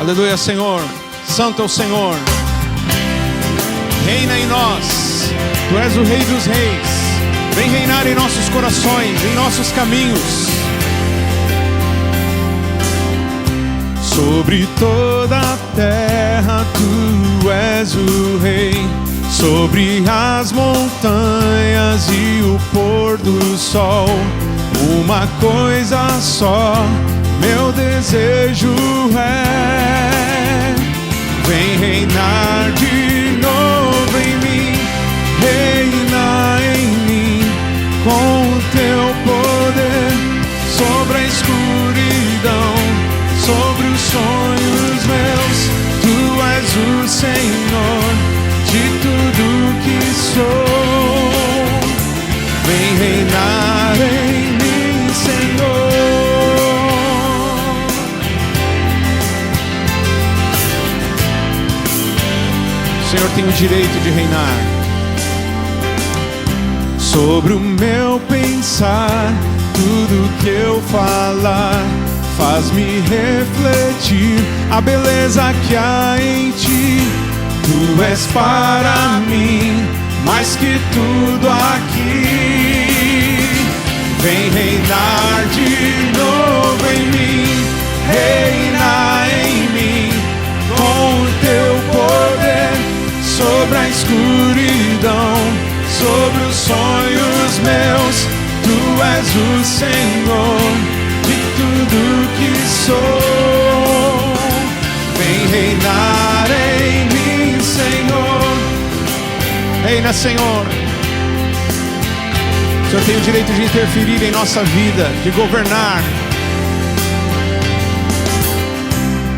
Aleluia, Senhor. Santo é o Senhor. Reina em nós. Tu és o Rei dos Reis. Vem reinar em nossos corações, em nossos caminhos. Sobre toda a terra tu és o Rei. Sobre as montanhas e o pôr do sol, uma coisa só meu desejo é: vem reinar de novo em mim, reina em mim, com o teu poder, sobre a escuridão, sobre os sonhos meus. Tu és o Senhor de tudo que sou. Vem reinar em mim, Senhor. O Senhor tem o direito de reinar sobre o meu pensar. Tudo que eu falar faz-me refletir a beleza que há em ti. Tu és para mim mais que tudo aqui. Vem reinar de novo em mim, reina em mim, com o teu poder, sobre a escuridão, sobre os sonhos meus. Tu és o Senhor de tudo que sou. Vem reinar em mim, Senhor. Reina, Senhor. O Senhor tem o direito de interferir em nossa vida, de governar.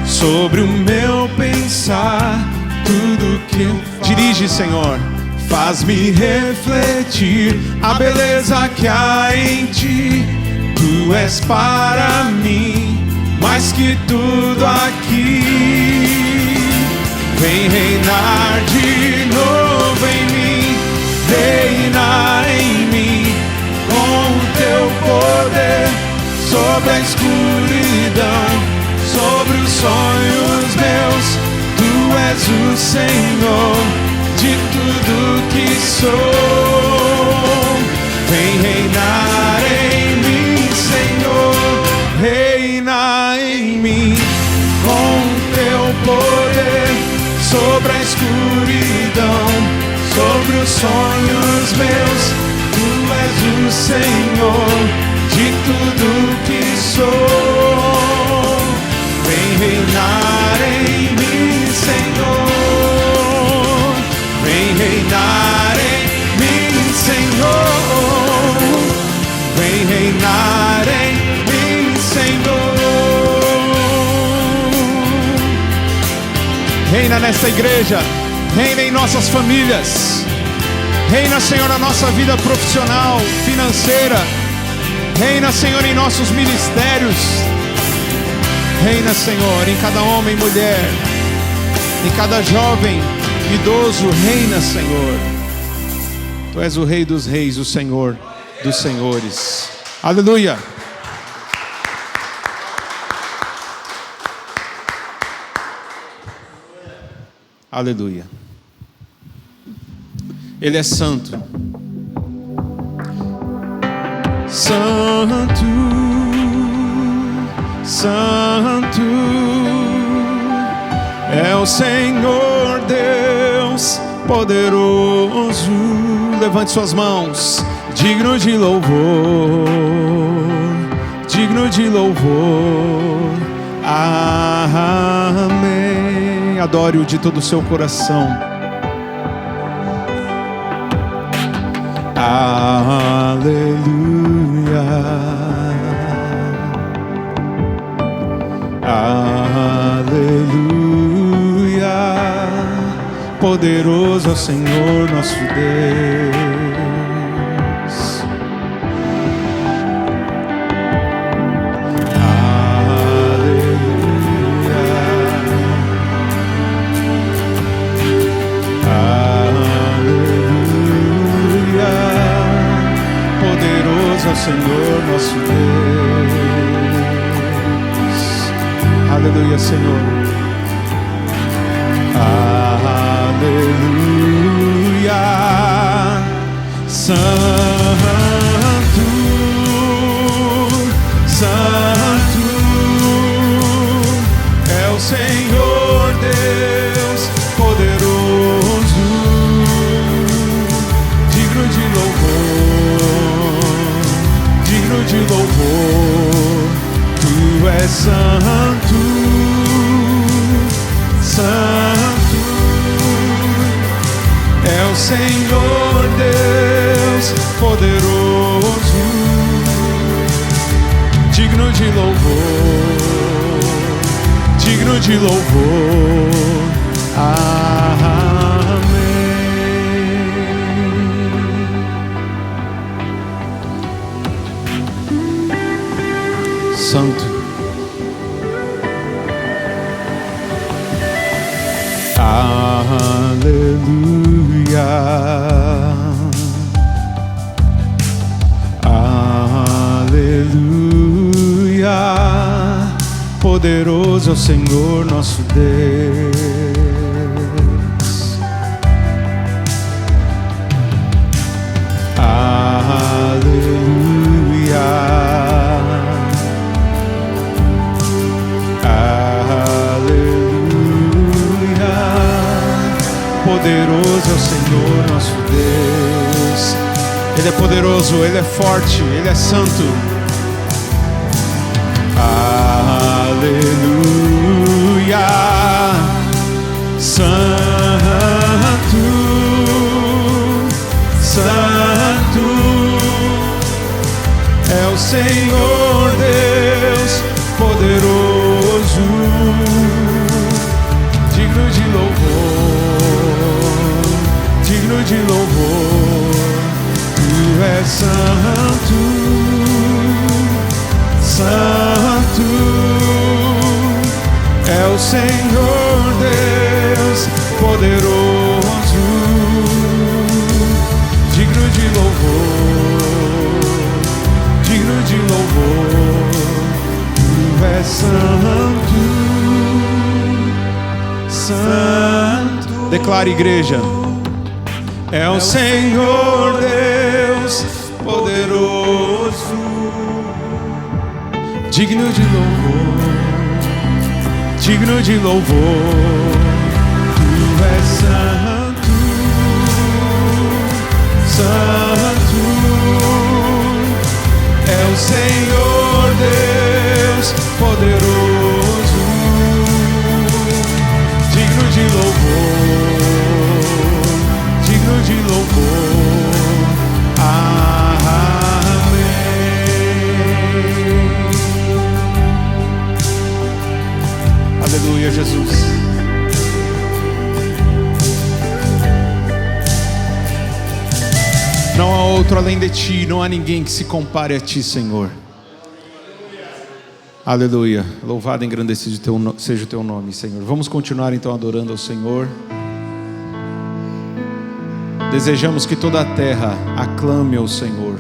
Sobre o meu pensar, tudo que eu faço. Dirige, Senhor. Faz-me refletir a beleza que há em ti. Tu és para mim mais que tudo aqui. Vem reinar de novo em mim, reina em mim, com o teu poder, sobre a escuridão, sobre os sonhos meus. Tu és o Senhor de tudo que sou. Vem reinar em mim, Senhor. Reina em mim, com o teu poder, sobre a escuridão, sobre os sonhos meus. Tu és o Senhor de tudo que sou. Vem reinar em mim, Senhor. Vem reinar em mim, Senhor. Vem reinar em mim, Senhor. Reina nessa igreja, reina em nossas famílias. Reina, Senhor, na nossa vida profissional, financeira. Reina, Senhor, em nossos ministérios. Reina, Senhor, em cada homem e mulher, em cada jovem, idoso. Reina, Senhor. Tu és o Rei dos Reis, o Senhor dos Senhores. Aleluia. Aleluia. Ele é santo. Santo, santo é o Senhor Deus poderoso. Levante suas mãos. Digno de louvor, digno de louvor. Amém. Adore-o de todo o seu coração. Aleluia. Aleluia. Poderoso é o Senhor nosso Deus. Senhor nosso Deus. Aleluia, Senhor. aleluia. Santo, Santo é o Senhor Deus poderoso, digno de louvor, tu és santo, santo é o Senhor Deus poderoso, digno de louvor, amém. Santo, aleluia, aleluia, poderoso é o Senhor nosso Deus. Aleluia, aleluia, poderoso é o Senhor nosso Deus. Ele é poderoso, Ele é forte, Ele é santo. Aleluia, santo, santo é o Senhor Deus poderoso, digno de louvor, tu és santo, santo é o Senhor Deus poderoso, digno de louvor, tu és santo, santo. Declare, igreja. É o Senhor Deus poderoso, digno de louvor, tu és santo, santo é o Senhor Deus poderoso, digno de louvor, amém. Aleluia, Jesus. Não há outro além de ti, não há ninguém que se compare a ti, Senhor. Aleluia. Louvado e engrandecido seja o teu nome, Senhor. Vamos continuar então adorando ao Senhor. Desejamos que toda a terra aclame ao Senhor,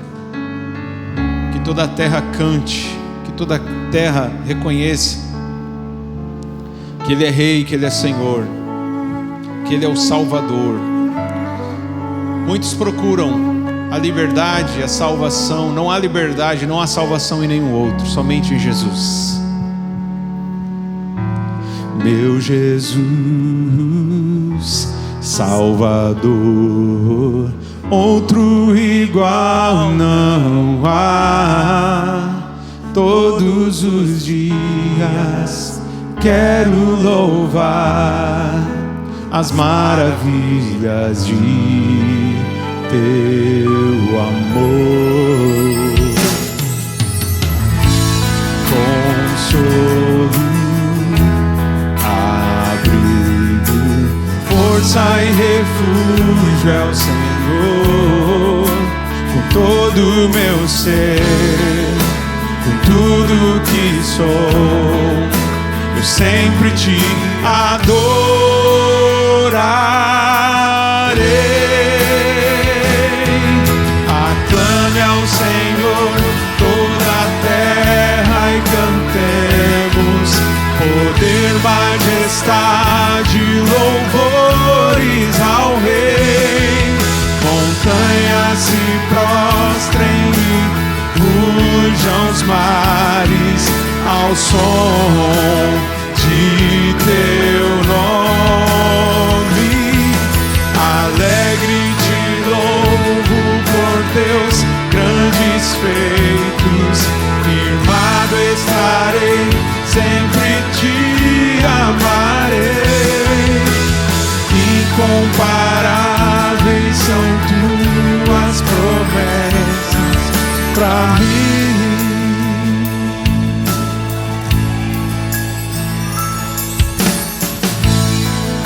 que toda a terra cante, que toda a terra reconheça que Ele é Rei, que Ele é Senhor, que Ele é o Salvador. Muitos procuram a liberdade, a salvação. Não há liberdade, não há salvação em nenhum outro, somente em Jesus. Meu Jesus, Salvador, outro igual não há. Todos os dias quero louvar as maravilhas de teu amor. Consolo, abrigo, força e refúgio é o Senhor. Com todo o meu ser, com tudo que sou, eu sempre te adorarei. Aclame ao Senhor toda a terra e cantemos poder, majestade, louvores rujam os mares ao som de teu nome. Alegre te louvo por teus grandes feitos, firmado estarei, sempre te amarei. Incomparáveis são tuas promessas pra mim.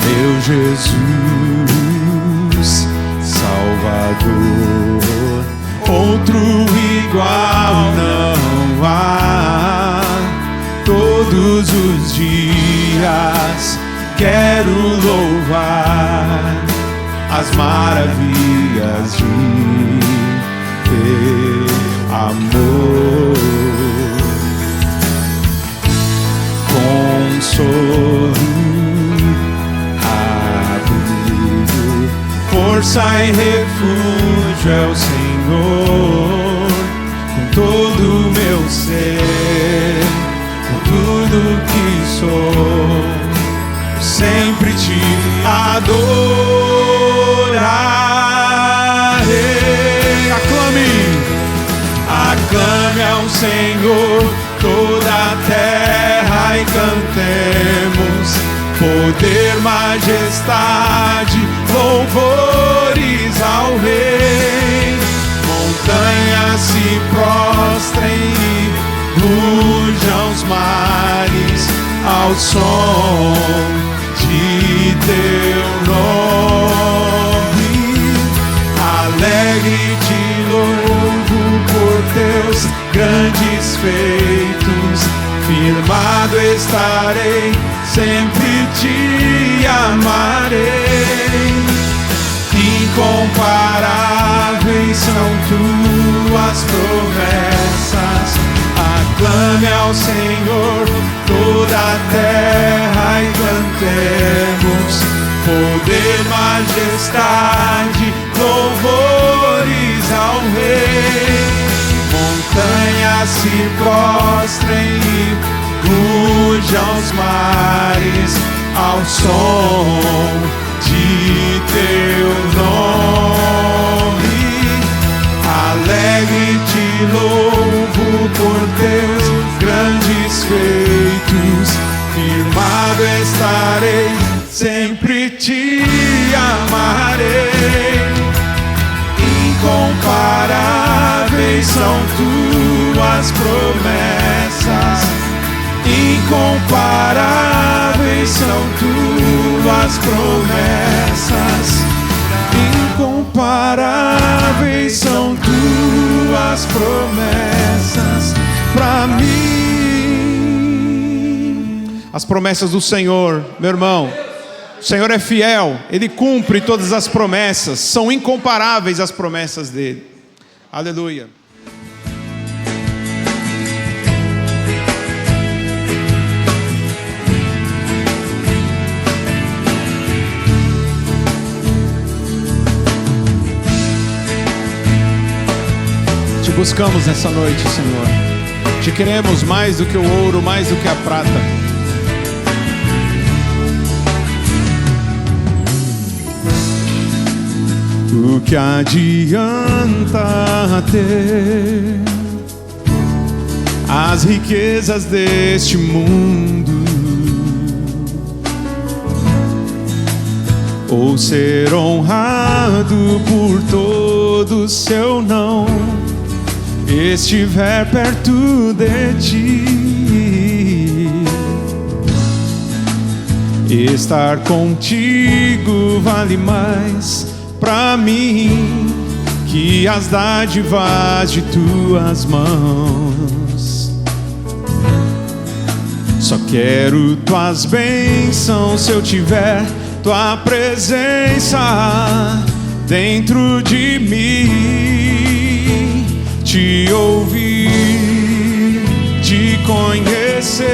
Meu Jesus, Salvador, outro igual não há. Todos os dias quero louvar as maravilhas de teu amor. Consolo, força e refúgio é o Senhor, com todo o meu ser, com tudo que sou, sempre te adorarei. Aclame ao Senhor toda a terra e cantemos poder, majestade, louvores ao Rei. Montanhas se prostrem e rujam os mares ao som de teu nome. Alegre te louvo por teus grandes feitos, firmado estarei, sempre te amarei. Incomparáveis são tuas promessas. Aclame ao Senhor toda a terra e cantemos poder, majestade, louvores ao Rei. Montanhas se prostrem e rujam os mares ao som de teu nome. Alegre te louvo por teus grandes feitos, firmado estarei, sempre te amarei. Incomparáveis são tuas promessas, incomparáveis são tuas promessas, incomparáveis são tuas promessas pra mim. As promessas do Senhor, meu irmão, o Senhor é fiel, Ele cumpre todas as promessas, são incomparáveis as promessas dEle. Aleluia. Te buscamos nessa noite, Senhor. Te queremos mais do que o ouro, mais do que a prata. O que adianta ter as riquezas deste mundo, ou ser honrado por todo se eu não estiver perto de ti? Estar contigo vale mais pra mim que as dádivas de tuas mãos. Só quero tuas bênçãos se eu tiver tua presença dentro de mim. Te ouvir, te conhecer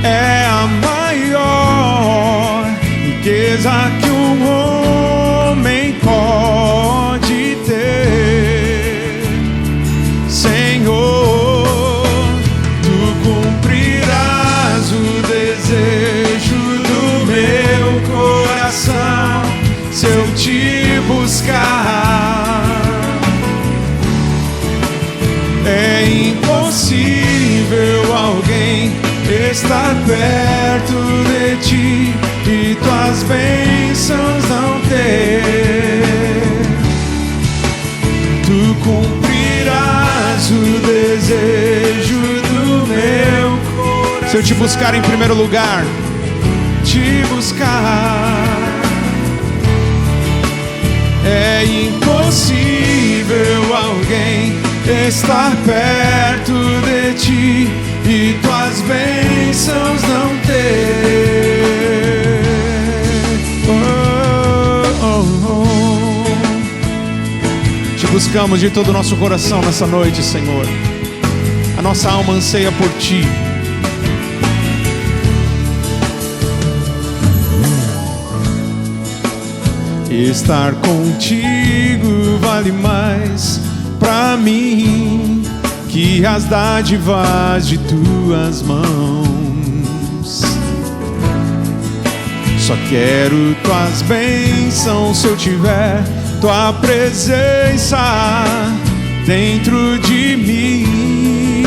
é a maior riqueza que um homem pode ter. Senhor, estar perto de ti e tuas bênçãos não ter. Tu cumprirás o desejo do meu coração. Se eu te buscar em primeiro lugar, te buscar, é impossível alguém estar perto de ti e tuas bênçãos não ter. Te buscamos de todo o nosso coração nessa noite, Senhor. A nossa alma anseia por ti. Estar contigo vale mais pra mim que as dádivas de tuas mãos. Só quero tuas bênçãos se eu tiver tua presença dentro de mim.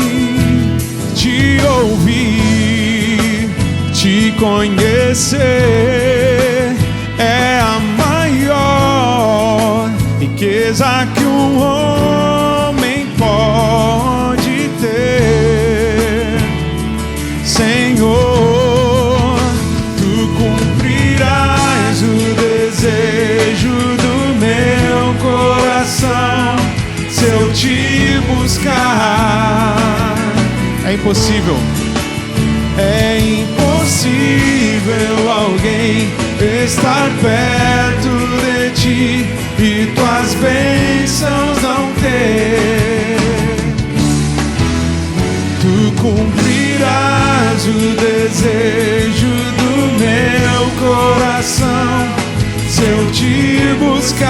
Te ouvir, te conhecer é a maior riqueza que um homem pode ter. Senhor, tu cumprirás o desejo do meu coração se eu te buscar. É impossível. É impossível alguém estar perto de ti e tuas bênçãos não ter. Tu cumprirás o desejo do meu coração se eu te buscar.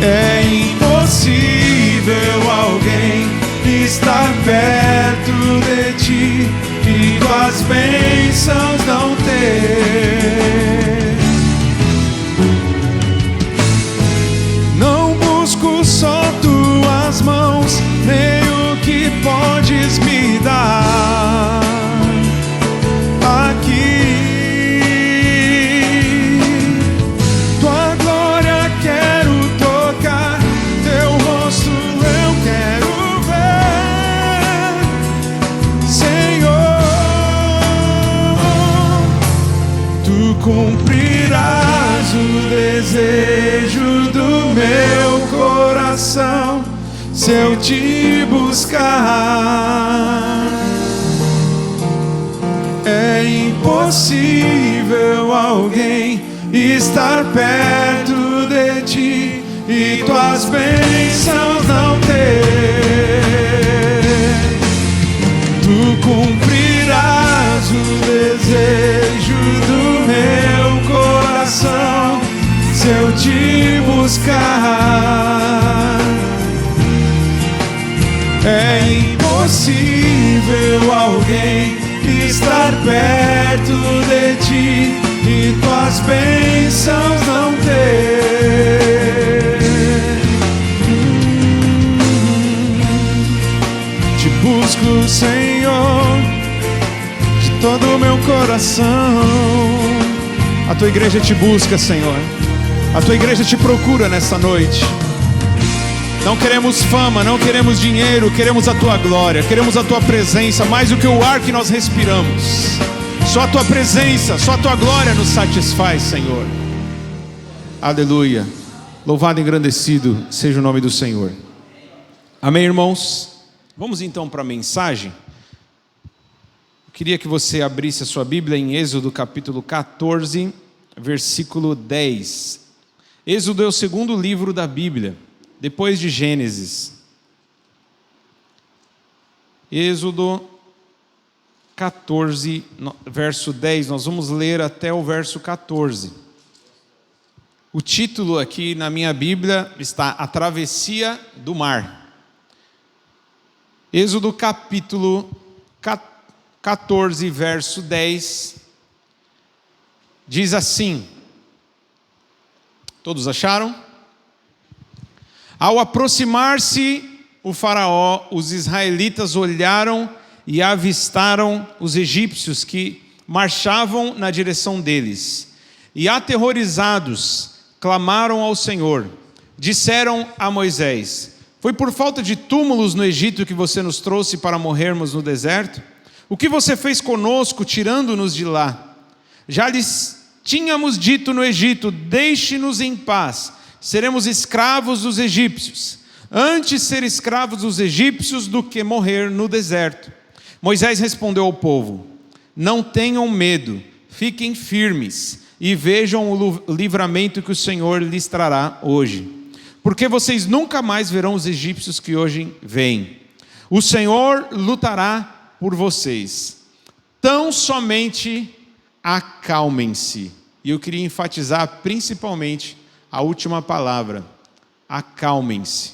É impossível alguém estar perto de ti e tuas bênçãos não ter. Não busco só tuas mãos, nem o que podes me dar aqui. Tua glória quero tocar, teu rosto eu quero ver, Senhor. Tu cumprirás o desejo do meu coração se eu te buscar. É impossível alguém estar perto de ti e tuas bênçãos não ter. Tu cumprirás o desejo do meu coração se eu te buscar. É impossível alguém estar perto de ti e tuas bênçãos não ter. Te busco, Senhor, de todo o meu coração. A tua igreja te busca, Senhor. A tua igreja te procura nessa noite. Não queremos fama, não queremos dinheiro, queremos a tua glória, queremos a tua presença, mais do que o ar que nós respiramos. Só a tua presença, só a tua glória nos satisfaz, Senhor. Aleluia. Louvado e engrandecido seja o nome do Senhor. Amém, irmãos? Vamos então para a mensagem. Eu queria que você abrisse a sua Bíblia em Êxodo capítulo 14, versículo 10. Êxodo é o segundo livro da Bíblia, depois de Gênesis. Êxodo 14, verso 10, nós vamos ler até o verso 14. O título aqui na minha Bíblia está A Travessia do Mar. Êxodo capítulo 14, verso 10, diz assim, todos acharam? Ao aproximar-se o faraó, os israelitas olharam e avistaram os egípcios que marchavam na direção deles. E aterrorizados, clamaram ao Senhor. Disseram a Moisés: foi por falta de túmulos no Egito que você nos trouxe para morrermos no deserto? O que você fez conosco, tirando-nos de lá? Já lhes tínhamos dito no Egito: deixe-nos em paz, seremos escravos dos egípcios. Antes ser escravos dos egípcios do que morrer no deserto. Moisés respondeu ao povo: não tenham medo, fiquem firmes e vejam o livramento que o Senhor lhes trará hoje. Porque vocês nunca mais verão os egípcios que hoje vêm. O Senhor lutará por vocês. Tão somente acalmem-se. E eu queria enfatizar principalmente a última palavra: acalmem-se.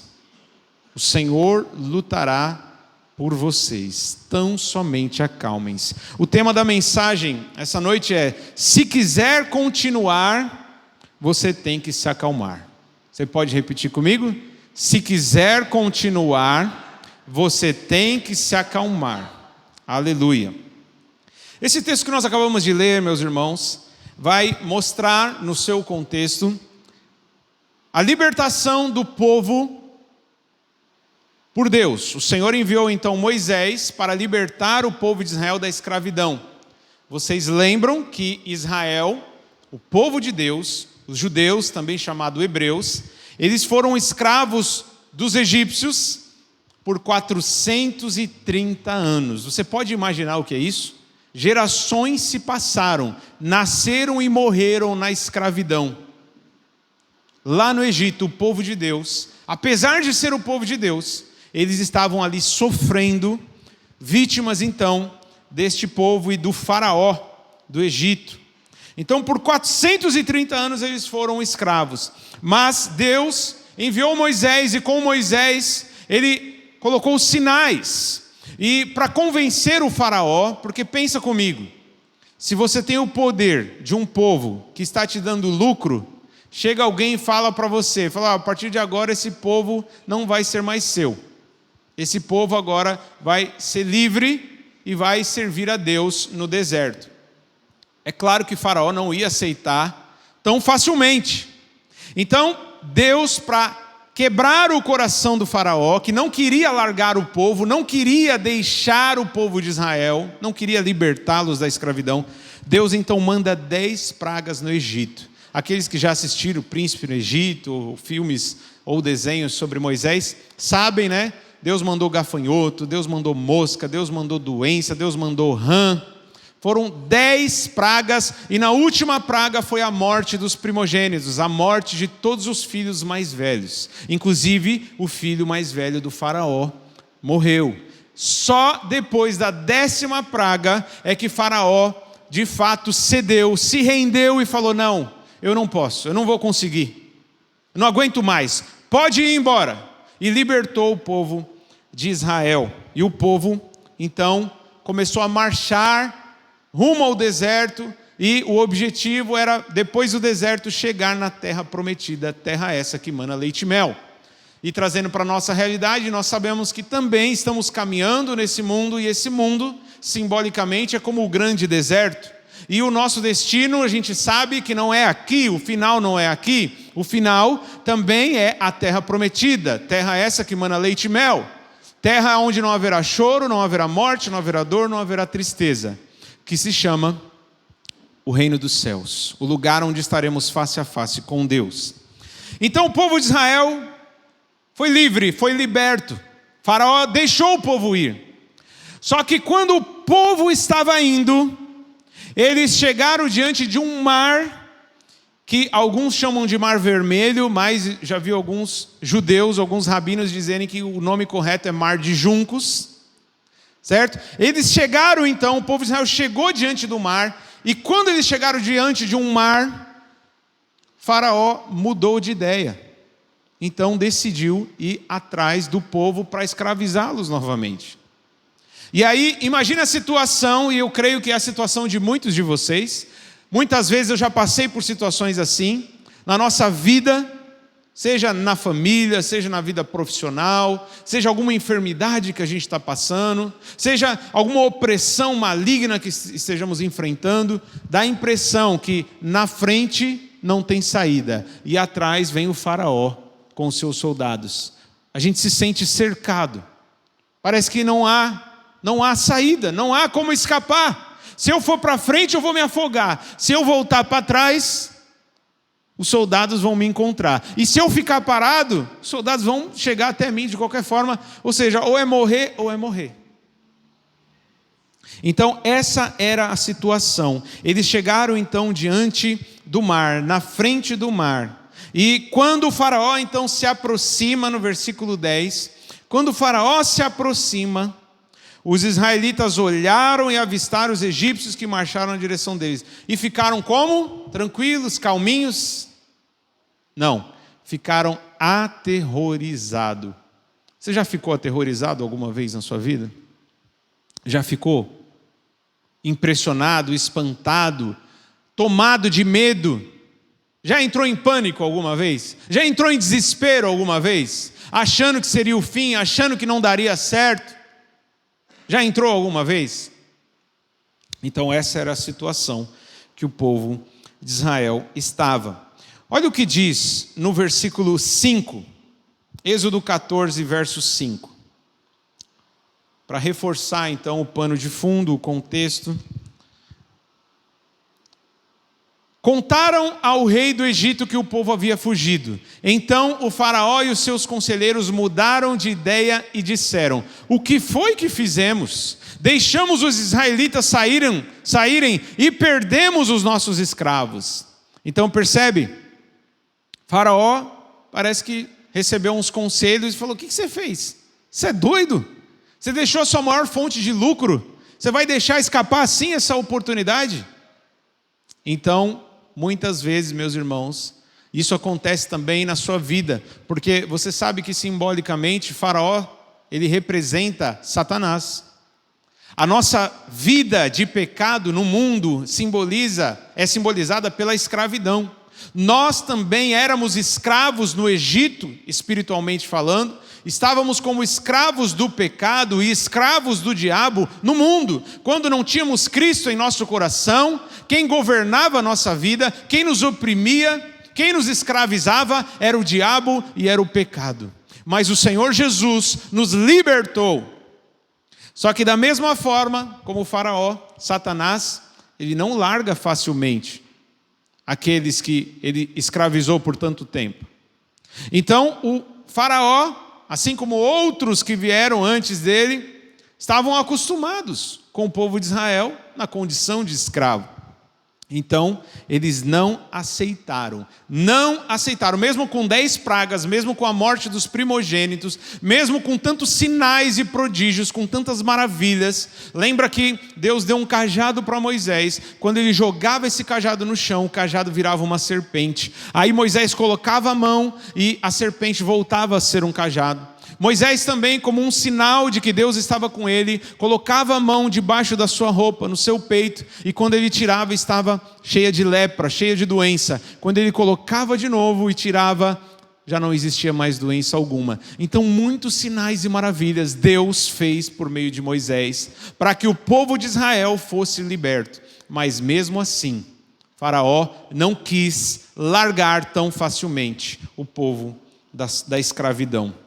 O Senhor lutará por vocês. Tão somente acalmem-se. O tema da mensagem essa noite é: se quiser continuar, você tem que se acalmar. Você pode repetir comigo? Se quiser continuar, você tem que se acalmar. Aleluia. Esse texto que nós acabamos de ler, meus irmãos, vai mostrar no seu contexto a libertação do povo por Deus. O Senhor enviou então Moisés para libertar o povo de Israel da escravidão. Vocês lembram que Israel, o povo de Deus, os judeus, também chamados hebreus, eles foram escravos dos egípcios por 430 anos. Você pode imaginar o que é isso? Gerações se passaram, nasceram e morreram na escravidão. Lá no Egito, o povo de Deus, apesar de ser o povo de Deus, eles estavam ali sofrendo, vítimas então deste povo e do faraó do Egito. Então por 430 anos eles foram escravos. Mas Deus enviou Moisés, e com Moisés ele colocou sinais. E para convencer o faraó, porque pensa comigo, se você tem o poder de um povo que está te dando lucro, chega alguém e fala para você, fala: a partir de agora esse povo não vai ser mais seu. Esse povo agora vai ser livre e vai servir a Deus no deserto. É claro que Faraó não ia aceitar tão facilmente. Então, Deus, para quebrar o coração do Faraó, que não queria largar o povo, não queria deixar o povo de Israel, não queria libertá-los da escravidão, Deus então manda 10 pragas no Egito. Aqueles que já assistiram O Príncipe no Egito, ou filmes ou desenhos sobre Moisés, sabem, né? Deus mandou gafanhoto, Deus mandou mosca, Deus mandou doença, Deus mandou rã. Foram 10 pragas, e na última praga foi a morte dos primogênitos, a morte de todos os filhos mais velhos. Inclusive, o filho mais velho do faraó morreu. Só depois da 10ª praga é que Faraó, de fato, cedeu, se rendeu e falou: não, eu não posso, eu não vou conseguir, eu não aguento mais, pode ir embora. E libertou o povo de Israel. E o povo, então, começou a marchar rumo ao deserto, e o objetivo era, depois do deserto, chegar na terra prometida, terra essa que mana leite e mel. E trazendo para a nossa realidade, nós sabemos que também estamos caminhando nesse mundo, e esse mundo, simbolicamente, é como o grande deserto. E o nosso destino, a gente sabe que não é aqui, o final não é aqui, o final também é a terra prometida, terra essa que mana leite e mel, terra onde não haverá choro, não haverá morte, não haverá dor, não haverá tristeza, que se chama o reino dos céus, o lugar onde estaremos face a face com Deus. Então o povo de Israel foi livre, foi liberto. Faraó deixou o povo ir. Só que quando o povo estava indo, eles chegaram diante de um mar, que alguns chamam de Mar Vermelho, mas já vi alguns judeus, alguns rabinos dizerem que o nome correto é Mar de Juncos. Certo? Eles chegaram então, o povo de Israel chegou diante do mar, e quando eles chegaram diante de um mar, Faraó mudou de ideia. Então decidiu ir atrás do povo para escravizá-los novamente. E aí, imagina a situação, e eu creio que é a situação de muitos de vocês. Muitas vezes eu já passei por situações assim, na nossa vida, Seja na família, seja na vida profissional, seja alguma enfermidade que a gente está passando, seja alguma opressão maligna que estejamos enfrentando, dá a impressão que na frente não tem saída e atrás vem o faraó com os seus soldados. A gente se sente cercado, parece que não há saída, não há como escapar. Se eu for para frente eu vou me afogar, se eu voltar para trás os soldados vão me encontrar. E se eu ficar parado, os soldados vão chegar até mim de qualquer forma. Ou seja, ou é morrer ou é morrer. Então essa era a situação. Eles chegaram então diante do mar, na frente do mar. E quando o faraó então se aproxima, no versículo 10, quando o faraó se aproxima, os israelitas olharam e avistaram os egípcios que marcharam na direção deles. E ficaram como? Tranquilos, calminhos? Não, ficaram aterrorizados. Você já ficou aterrorizado alguma vez na sua vida? Já ficou impressionado, espantado, tomado de medo? Já entrou em pânico alguma vez? Já entrou em desespero alguma vez? Achando que seria o fim, achando que não daria certo? Já entrou alguma vez? Então essa era a situação que o povo de Israel estava. Olha o que diz no versículo 5, Êxodo 14, verso 5. Para reforçar então o pano de fundo, o contexto. Contaram ao rei do Egito que o povo havia fugido. Então o faraó e os seus conselheiros mudaram de ideia e disseram: o que foi que fizemos? Deixamos os israelitas saírem e perdemos os nossos escravos. Então percebe? Faraó parece que recebeu uns conselhos e falou: o que você fez? Você é doido? Você deixou a sua maior fonte de lucro? Você vai deixar escapar assim essa oportunidade? Então, muitas vezes, meus irmãos, isso acontece também na sua vida, porque você sabe que simbolicamente Faraó, ele representa Satanás. A nossa vida de pecado no mundo é simbolizada pela escravidão. Nós também éramos escravos no Egito, espiritualmente falando, estávamos como escravos do pecado e escravos do diabo no mundo. Quando não tínhamos Cristo em nosso coração, quem governava a nossa vida, quem nos oprimia, quem nos escravizava era o diabo e era o pecado. Mas o Senhor Jesus nos libertou. Só que da mesma forma, como o faraó, Satanás, ele não larga facilmente aqueles que ele escravizou por tanto tempo. Então o faraó, assim como outros que vieram antes dele, estavam acostumados com o povo de Israel na condição de escravo. Então eles não aceitaram, mesmo com 10 pragas, mesmo com a morte dos primogênitos, mesmo com tantos sinais e prodígios, com tantas maravilhas. Lembra que Deus deu um cajado para Moisés, quando ele jogava esse cajado no chão, o cajado virava uma serpente. Aí Moisés colocava a mão e a serpente voltava a ser um cajado. Moisés também, como um sinal de que Deus estava com ele, colocava a mão debaixo da sua roupa, no seu peito, e quando ele tirava, estava cheia de lepra, cheia de doença. Quando ele colocava de novo e tirava, já não existia mais doença alguma. Então muitos sinais e maravilhas Deus fez por meio de Moisés, para que o povo de Israel fosse liberto. Mas mesmo assim, Faraó não quis largar tão facilmente o povo da escravidão.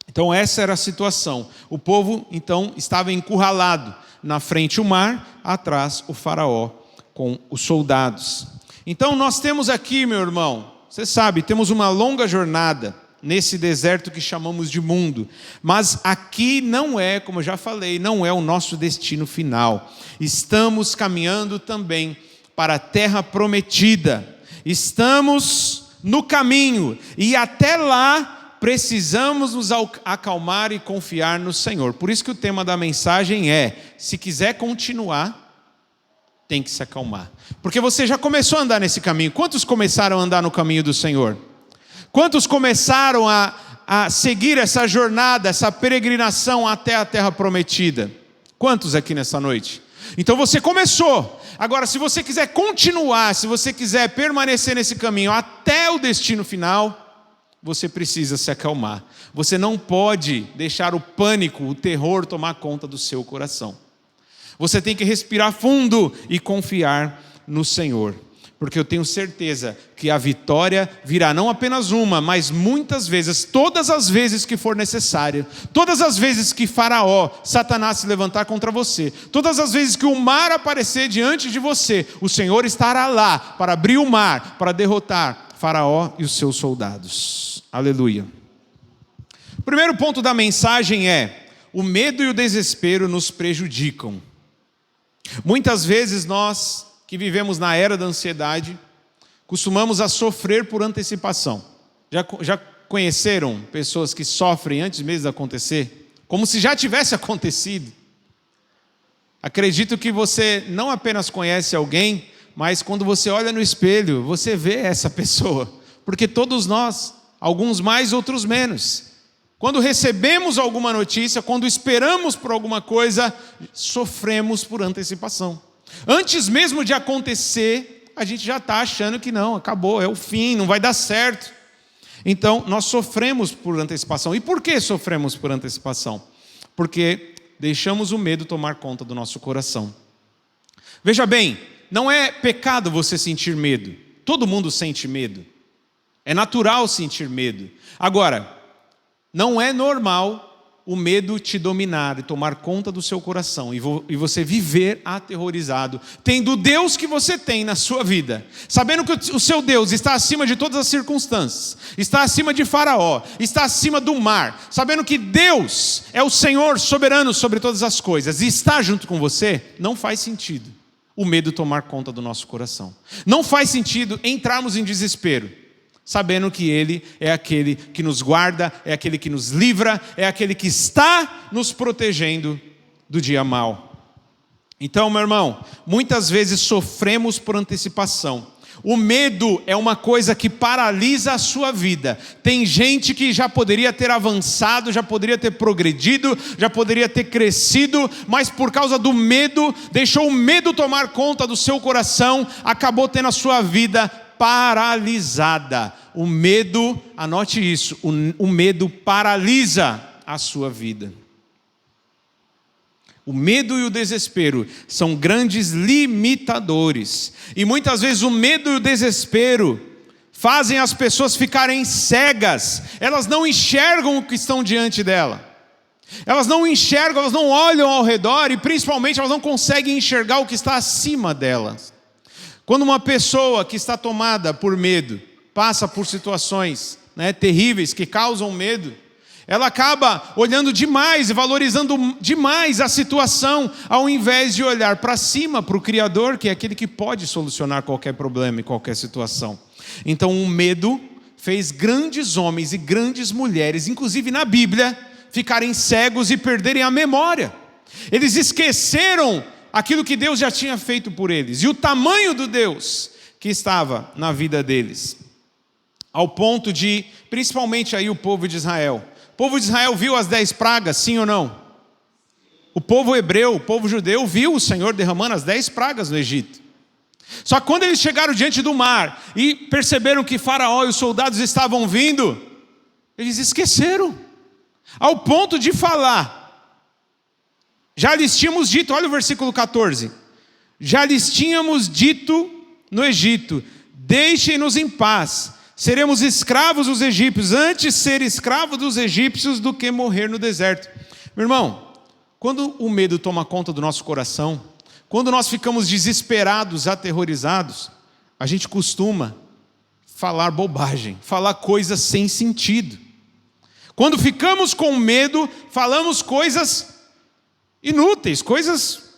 Então essa era a situação. O povo então estava encurralado. Na frente o mar, atrás o faraó com os soldados. Então nós temos aqui, meu irmão, você sabe, temos uma longa jornada nesse deserto que chamamos de mundo. Mas aqui não é, como eu já falei, não é o nosso destino final. Estamos caminhando também para a terra prometida. Estamos no caminho e até lá precisamos nos acalmar e confiar no Senhor. Por isso que o tema da mensagem é: se quiser continuar, tem que se acalmar. Porque você já começou a andar nesse caminho. Quantos começaram a andar no caminho do Senhor? Quantos começaram a seguir essa jornada, essa peregrinação até a terra prometida? Quantos aqui nessa noite? Então você começou. Agora, se você quiser continuar, se você quiser permanecer nesse caminho até o destino final, você precisa se acalmar. Você não pode deixar o pânico, o terror tomar conta do seu coração. Você tem que respirar fundo e confiar no Senhor. Porque eu tenho certeza que a vitória virá não apenas uma, mas muitas vezes, todas as vezes que for necessário, todas as vezes que Faraó, Satanás se levantar contra você, todas as vezes que o mar aparecer diante de você, o Senhor estará lá para abrir o mar, para derrotar Faraó e os seus soldados. Aleluia. O primeiro ponto da mensagem é: o medo e o desespero nos prejudicam. Muitas vezes nós que vivemos na era da ansiedade, costumamos a sofrer por antecipação. Já conheceram pessoas que sofrem antes mesmo de acontecer? Como se já tivesse acontecido. Acredito que você não apenas conhece alguém, mas quando você olha no espelho, você vê essa pessoa. Porque todos nós, alguns mais, outros menos. Quando recebemos alguma notícia, quando esperamos por alguma coisa, sofremos por antecipação. Antes mesmo de acontecer, a gente já está achando que não, acabou, é o fim, não vai dar certo. Então, nós sofremos por antecipação. E por que sofremos por antecipação? Porque deixamos o medo tomar conta do nosso coração. Veja bem, não é pecado você sentir medo. Todo mundo sente medo. É natural sentir medo. Agora, não é normal o medo te dominar e tomar conta do seu coração e você viver aterrorizado, tendo o Deus que você tem na sua vida, sabendo que o seu Deus está acima de todas as circunstâncias, está acima de Faraó, está acima do mar, sabendo que Deus é o Senhor soberano sobre todas as coisas e está junto com você. Não faz sentido o medo tomar conta do nosso coração. Não faz sentido entrarmos em desespero, sabendo que Ele é aquele que nos guarda, é aquele que nos livra, é aquele que está nos protegendo do dia mau. Então, meu irmão, muitas vezes sofremos por antecipação. O medo é uma coisa que paralisa a sua vida. Tem gente que já poderia ter avançado, já poderia ter progredido, já poderia ter crescido, mas por causa do medo, deixou o medo tomar conta do seu coração, acabou tendo a sua vida paralisada. O medo, anote isso, o medo paralisa a sua vida. O medo e o desespero são grandes limitadores. E muitas vezes o medo e o desespero fazem as pessoas ficarem cegas. Elas não enxergam o que estão diante dela. Elas não enxergam, elas não olham ao redor e principalmente elas não conseguem enxergar o que está acima delas. Quando uma pessoa que está tomada por medo passa por situações terríveis que causam medo, ela acaba olhando demais e valorizando demais a situação, ao invés de olhar para cima, para o Criador, que é aquele que pode solucionar qualquer problema e qualquer situação. Então o medo fez grandes homens e grandes mulheres, inclusive na Bíblia, ficarem cegos e perderem a memória. Eles esqueceram aquilo que Deus já tinha feito por eles, e o tamanho do Deus que estava na vida deles, ao ponto de, principalmente aí o povo de Israel. O povo de Israel viu as 10 pragas, sim ou não? O povo hebreu, o povo judeu viu o Senhor derramando as 10 pragas no Egito. Só que quando eles chegaram diante do mar e perceberam que Faraó e os soldados estavam vindo, eles esqueceram, ao ponto de falar: já lhes tínhamos dito, olha o versículo 14, já lhes tínhamos dito no Egito, deixem-nos em paz, seremos escravos dos egípcios, antes ser escravo dos egípcios do que morrer no deserto. Meu irmão, quando o medo toma conta do nosso coração, quando nós ficamos desesperados, aterrorizados, a gente costuma falar bobagem, falar coisas sem sentido. Quando ficamos com medo, falamos coisas inúteis, coisas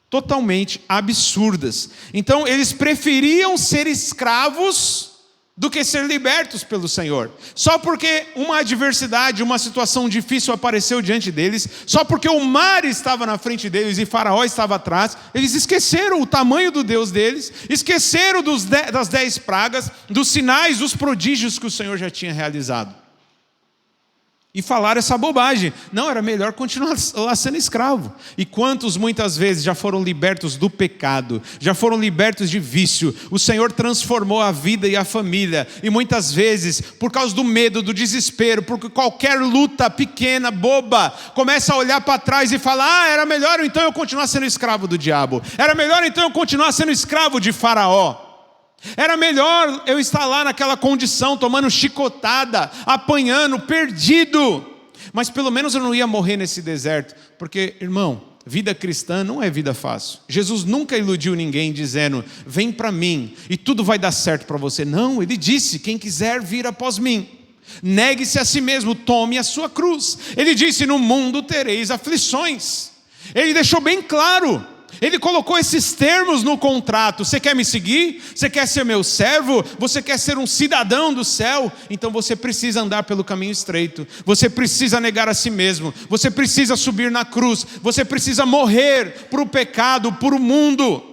totalmente absurdas. Então eles preferiam ser escravos do que ser libertos pelo Senhor. Só porque uma adversidade, uma situação difícil apareceu diante deles, só porque o mar estava na frente deles e Faraó estava atrás, eles esqueceram o tamanho do Deus deles, esqueceram das 10 pragas, dos sinais, dos prodígios que o Senhor já tinha realizado. e falar essa bobagem. Não, era melhor continuar lá sendo escravo. E quantos muitas vezes já foram libertos do pecado, já foram libertos de vício, o Senhor transformou a vida e a família, e muitas vezes, por causa do medo, do desespero, porque qualquer luta pequena, boba, começa a olhar para trás e falar: era melhor então eu continuar sendo escravo do diabo, era melhor então eu continuar sendo escravo de Faraó. Era melhor eu estar lá naquela condição, tomando chicotada, apanhando, perdido. Mas pelo menos eu não ia morrer nesse deserto. Porque, irmão, vida cristã não é vida fácil. Jesus nunca iludiu ninguém dizendo: vem para mim e tudo vai dar certo para você. Não, ele disse: quem quiser vir após mim, negue-se a si mesmo, tome a sua cruz. Ele disse: no mundo tereis aflições. Ele deixou bem claro. Ele colocou esses termos no contrato: você quer me seguir? Você quer ser meu servo? Você quer ser um cidadão do céu? Então você precisa andar pelo caminho estreito. Você precisa negar a si mesmo. Você precisa subir na cruz. Você precisa morrer para o pecado, para o mundo.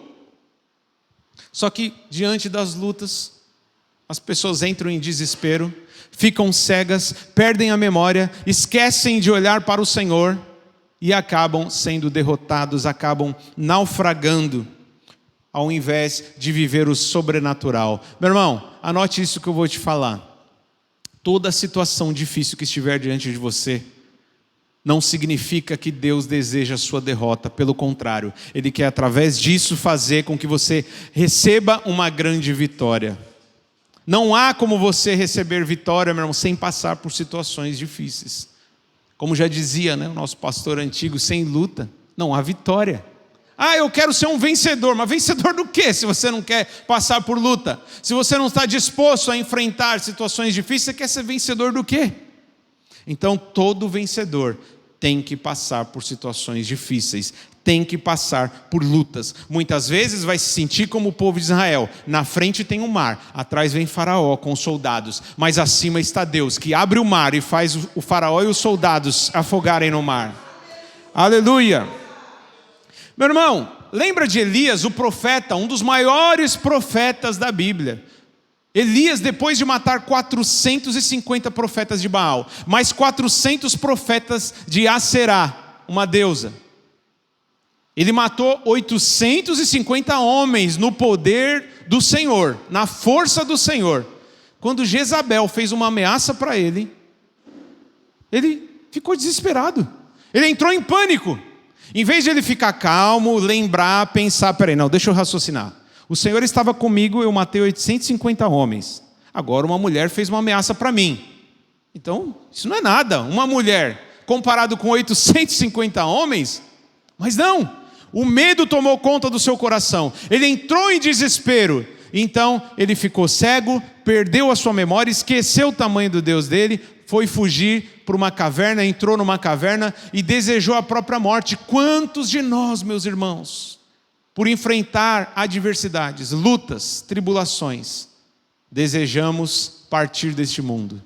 Só que diante das lutas, as pessoas entram em desespero, ficam cegas, perdem a memória, esquecem de olhar para o Senhor e acabam sendo derrotados, acabam naufragando, ao invés de viver o sobrenatural. Meu irmão, anote isso que eu vou te falar. Toda situação difícil que estiver diante de você não significa que Deus deseja a sua derrota. Pelo contrário, Ele quer através disso fazer com que você receba uma grande vitória. Não há como você receber vitória, meu irmão, sem passar por situações difíceis. Como já dizia, o nosso pastor antigo: sem luta não há vitória. Eu quero ser um vencedor. Mas vencedor do quê, se você não quer passar por luta? Se você não está disposto a enfrentar situações difíceis, você quer ser vencedor do quê? Então todo vencedor tem que passar por situações difíceis, tem que passar por lutas. Muitas vezes vai se sentir como o povo de Israel: na frente tem o mar, atrás vem Faraó com os soldados, mas acima está Deus, que abre o mar e faz o Faraó e os soldados afogarem no mar. Aleluia! Meu irmão, lembra de Elias, o profeta, um dos maiores profetas da Bíblia. Elias, depois de matar 450 profetas de Baal, mais 400 profetas de Aserá, uma deusa, ele matou 850 homens no poder do Senhor, na força do Senhor. Quando Jezabel fez uma ameaça para ele, ele ficou desesperado. Ele entrou em pânico. Em vez de ele ficar calmo, lembrar, pensar: peraí, não, deixa eu raciocinar. O Senhor estava comigo, eu matei 850 homens. Agora uma mulher fez uma ameaça para mim. Então, isso não é nada. Uma mulher comparado com 850 homens. Mas não, o medo tomou conta do seu coração. Ele entrou em desespero. Então, ele ficou cego, perdeu a sua memória, esqueceu o tamanho do Deus dele, foi fugir para uma caverna, entrou numa caverna e desejou a própria morte. Quantos de nós, meus irmãos, por enfrentar adversidades, lutas, tribulações, desejamos partir deste mundo?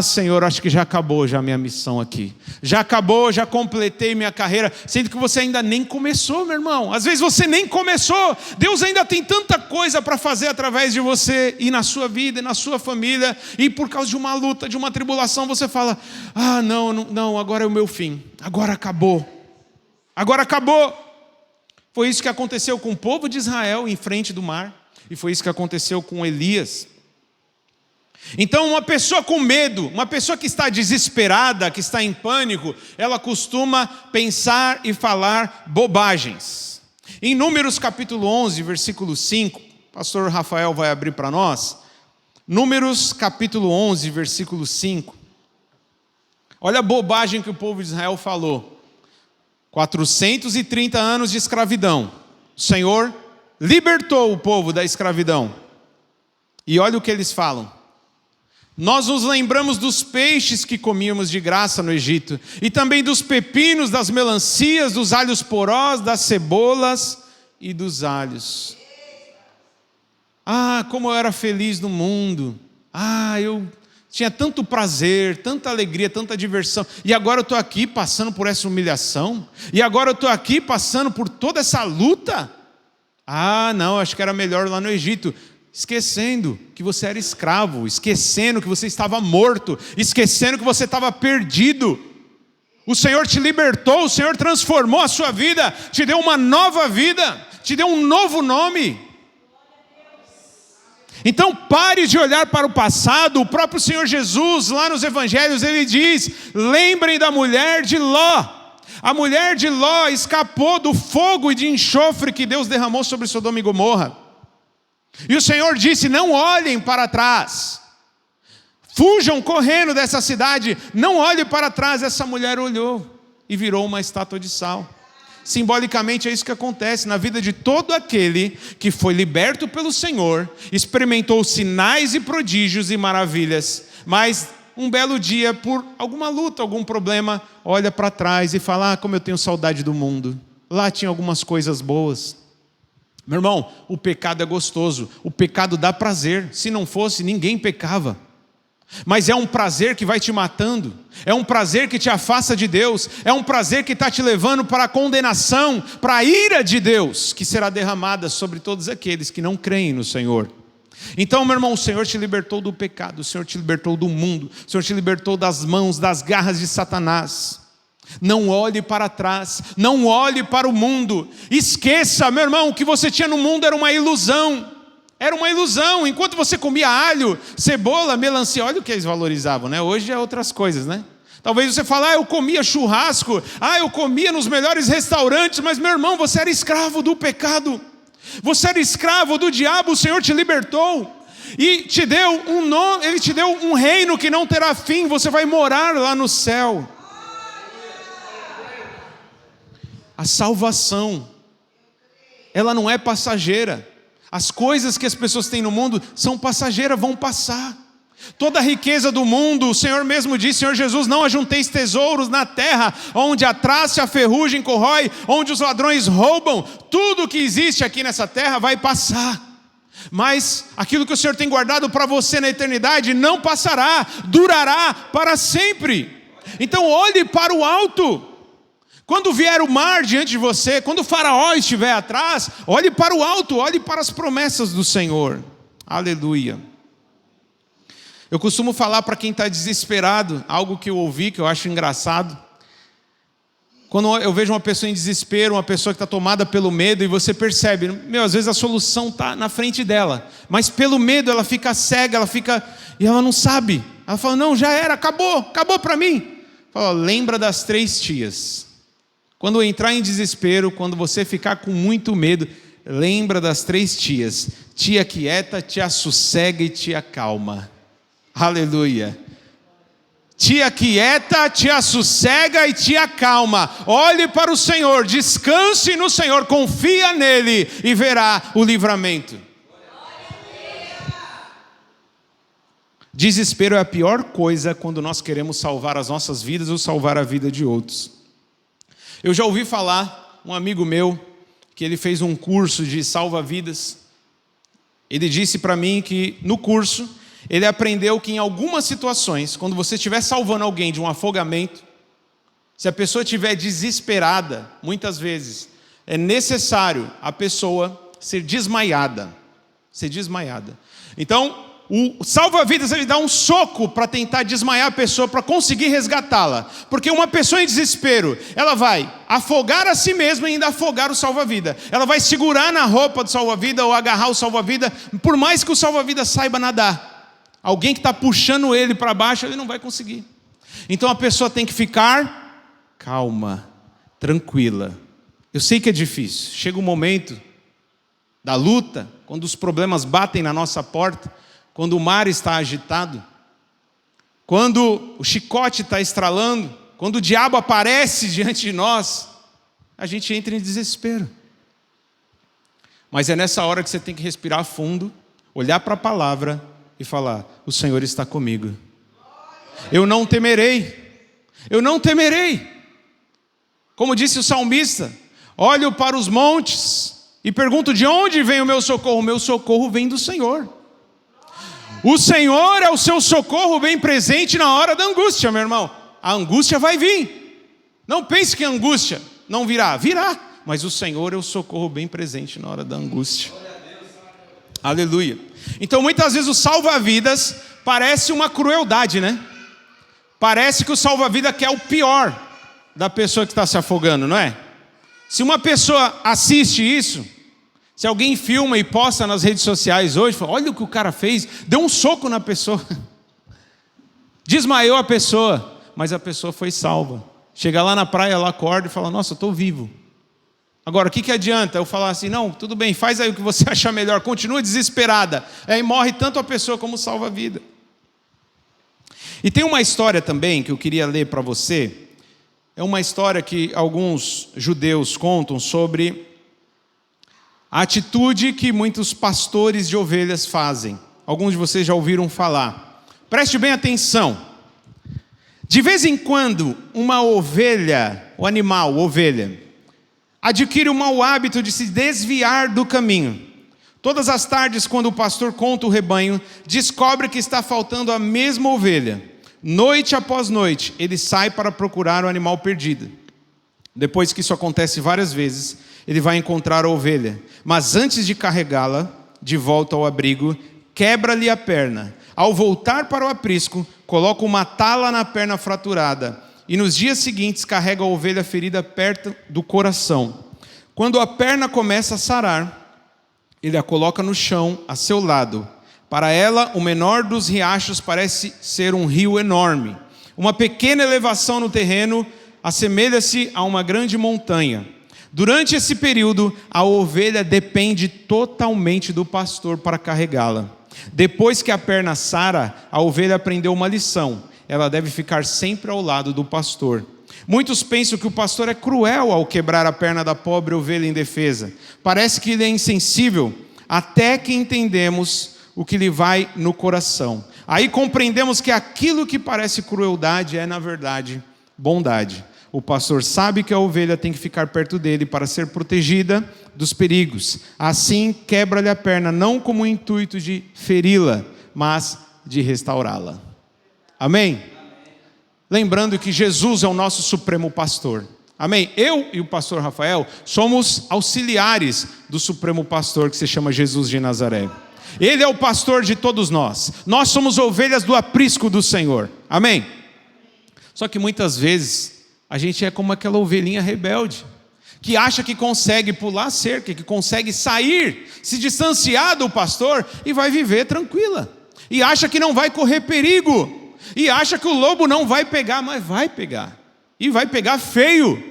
Senhor, acho que já acabou já a minha missão aqui. Já acabou, já completei minha carreira. Sendo que você ainda nem começou, meu irmão. Às vezes você nem começou. Deus ainda tem tanta coisa para fazer através de você e na sua vida e na sua família. E por causa de uma luta, de uma tribulação, você fala: não, agora é o meu fim. Agora acabou. Agora acabou. Foi isso que aconteceu com o povo de Israel em frente do mar. E foi isso que aconteceu com Elias. Então uma pessoa com medo, uma pessoa que está desesperada, que está em pânico, ela costuma pensar e falar bobagens. Em Números capítulo 11, versículo 5, o pastor Rafael vai abrir para nós. Números capítulo 11, versículo 5. Olha a bobagem que o povo de Israel falou. 430 anos de escravidão. O Senhor libertou o povo da escravidão. E olha o que eles falam: nós nos lembramos dos peixes que comíamos de graça no Egito, e também dos pepinos, das melancias, dos alhos porós, das cebolas e dos alhos. Como eu era feliz no mundo. Eu tinha tanto prazer, tanta alegria, tanta diversão. E agora eu estou aqui passando por essa humilhação. E agora eu estou aqui passando por toda essa luta. Não, acho que era melhor lá no Egito. esquecendo que você era escravo, esquecendo que você estava morto, esquecendo que você estava perdido. O Senhor te libertou, o Senhor transformou a sua vida, te deu uma nova vida, te deu um novo nome. Então pare de olhar para o passado. O próprio Senhor Jesus, lá nos Evangelhos, ele diz: lembrem da mulher de Ló. A mulher de Ló escapou do fogo e de enxofre que Deus derramou sobre Sodoma e Gomorra. E o Senhor disse: não olhem para trás, fujam correndo dessa cidade, não olhem para trás. Essa mulher olhou e virou uma estátua de sal. Simbolicamente é isso que acontece na vida de todo aquele que foi liberto pelo Senhor, experimentou sinais e prodígios e maravilhas, mas um belo dia, por alguma luta, algum problema, olha para trás e fala: como eu tenho saudade do mundo, lá tinha algumas coisas boas. Meu irmão, o pecado é gostoso, o pecado dá prazer. Se não fosse, ninguém pecava. Mas é um prazer que vai te matando, é um prazer que te afasta de Deus, é um prazer que está te levando para a condenação, para a ira de Deus, que será derramada sobre todos aqueles que não creem no Senhor. Então, meu irmão, o Senhor te libertou do pecado, o Senhor te libertou do mundo, o Senhor te libertou das mãos, das garras de Satanás. Não olhe para trás, não olhe para o mundo, esqueça, meu irmão, o que você tinha no mundo era uma ilusão. Era uma ilusão. Enquanto você comia alho, cebola, melancia, olha o que eles valorizavam, né? Hoje é outras coisas, né? Talvez você fale: eu comia churrasco, eu comia nos melhores restaurantes, mas meu irmão, você era escravo do pecado, você era escravo do diabo. O Senhor te libertou e te deu um nome, Ele te deu um reino que não terá fim. Você vai morar lá no céu. A salvação, ela não é passageira. As coisas que as pessoas têm no mundo são passageiras, vão passar. Toda a riqueza do mundo, o Senhor mesmo disse, Senhor Jesus: não ajunteis tesouros na terra, onde a traça e a ferrugem corrói, onde os ladrões roubam. Tudo que existe aqui nessa terra vai passar. Mas aquilo que o Senhor tem guardado para você na eternidade não passará, durará para sempre. Então olhe para o alto. Quando vier o mar diante de você, quando o faraó estiver atrás, olhe para o alto, olhe para as promessas do Senhor. Aleluia. Eu costumo falar para quem está desesperado, algo que eu ouvi, que eu acho engraçado. Quando eu vejo uma pessoa em desespero, uma pessoa que está tomada pelo medo, e você percebe, às vezes a solução está na frente dela, mas pelo medo ela fica cega, e ela não sabe. Ela fala: não, já era, acabou para mim. Fala: lembra das 3 tias. Quando entrar em desespero, quando você ficar com muito medo, lembra das 3 tias. Tia quieta, tia sossega e tia calma. Aleluia. Tia quieta, tia sossega e tia calma. Olhe para o Senhor, descanse no Senhor, confia nele e verá o livramento. Desespero é a pior coisa quando nós queremos salvar as nossas vidas ou salvar a vida de outros. Eu já ouvi falar, um amigo meu, que ele fez um curso de salva-vidas. Ele disse para mim que no curso, ele aprendeu que em algumas situações, quando você estiver salvando alguém de um afogamento, se a pessoa estiver desesperada, muitas vezes, é necessário a pessoa ser desmaiada. Então, o salva-vidas, ele dá um soco para tentar desmaiar a pessoa, para conseguir resgatá-la. Porque uma pessoa em desespero, ela vai afogar a si mesma e ainda afogar o salva-vida. Ela vai segurar na roupa do salva-vida ou agarrar o salva-vida, por mais que o salva-vida saiba nadar. Alguém que está puxando ele para baixo, ele não vai conseguir. Então a pessoa tem que ficar calma, tranquila. Eu sei que é difícil. Chega um momento da luta, quando os problemas batem na nossa porta, quando o mar está agitado, quando o chicote está estralando, quando o diabo aparece diante de nós, a gente entra em desespero. Mas é nessa hora que você tem que respirar fundo, olhar para a palavra e falar: o Senhor está comigo. Eu não temerei. Como disse o salmista: olho para os montes e pergunto: de onde vem o meu socorro? O meu socorro vem do Senhor. O Senhor é o seu socorro bem presente na hora da angústia, meu irmão. A angústia vai vir. Não pense que a angústia não virá. Virá. Mas o Senhor é o socorro bem presente na hora da angústia. Aleluia. Então muitas vezes o salva-vidas parece uma crueldade, né? Parece que o salva-vidas quer o pior da pessoa que está se afogando, não é? Se uma pessoa assiste isso, se alguém filma e posta nas redes sociais hoje, fala, olha o que o cara fez, deu um soco na pessoa, desmaiou a pessoa, mas a pessoa foi salva. Chega lá na praia, ela acorda e fala, nossa, eu estou vivo. Agora, o que adianta eu falar assim, não, tudo bem, faz aí o que você achar melhor, continua desesperada. Aí morre tanto a pessoa como salva a vida. E tem uma história também que eu queria ler para você. É uma história que alguns judeus contam sobre a atitude que muitos pastores de ovelhas fazem. Alguns de vocês já ouviram falar. Preste bem atenção. De vez em quando, uma ovelha, o animal, ovelha, adquire o mau hábito de se desviar do caminho. Todas as tardes, quando o pastor conta o rebanho, descobre que está faltando a mesma ovelha. Noite após noite, ele sai para procurar o animal perdido. Depois que isso acontece várias vezes, ele vai encontrar a ovelha. Mas antes de carregá-la de volta ao abrigo, quebra-lhe a perna. Ao voltar para o aprisco, coloca uma tala na perna fraturada. E nos dias seguintes carrega a ovelha ferida perto do coração. Quando a perna começa a sarar, ele a coloca no chão a seu lado. Para ela, o menor dos riachos parece ser um rio enorme. Uma pequena elevação no terreno assemelha-se a uma grande montanha. Durante esse período, a ovelha depende totalmente do pastor para carregá-la. Depois que a perna sara, a ovelha aprendeu uma lição. Ela deve ficar sempre ao lado do pastor. Muitos pensam que o pastor é cruel ao quebrar a perna da pobre ovelha indefesa. Parece que ele é insensível, até que entendemos o que lhe vai no coração. Aí compreendemos que aquilo que parece crueldade é, na verdade, bondade. O pastor sabe que a ovelha tem que ficar perto dele para ser protegida dos perigos. Assim, quebra-lhe a perna, não como o intuito de feri-la, mas de restaurá-la. Amém? Lembrando que Jesus é o nosso supremo pastor. Amém? Eu e o pastor Rafael somos auxiliares do supremo pastor que se chama Jesus de Nazaré. Ele é o pastor de todos nós. Nós somos ovelhas do aprisco do Senhor. Amém? Só que muitas vezes a gente é como aquela ovelhinha rebelde, que acha que consegue pular a cerca, que consegue sair, se distanciar do pastor e vai viver tranquila. E acha que não vai correr perigo. E acha que o lobo não vai pegar, mas vai pegar. E vai pegar feio.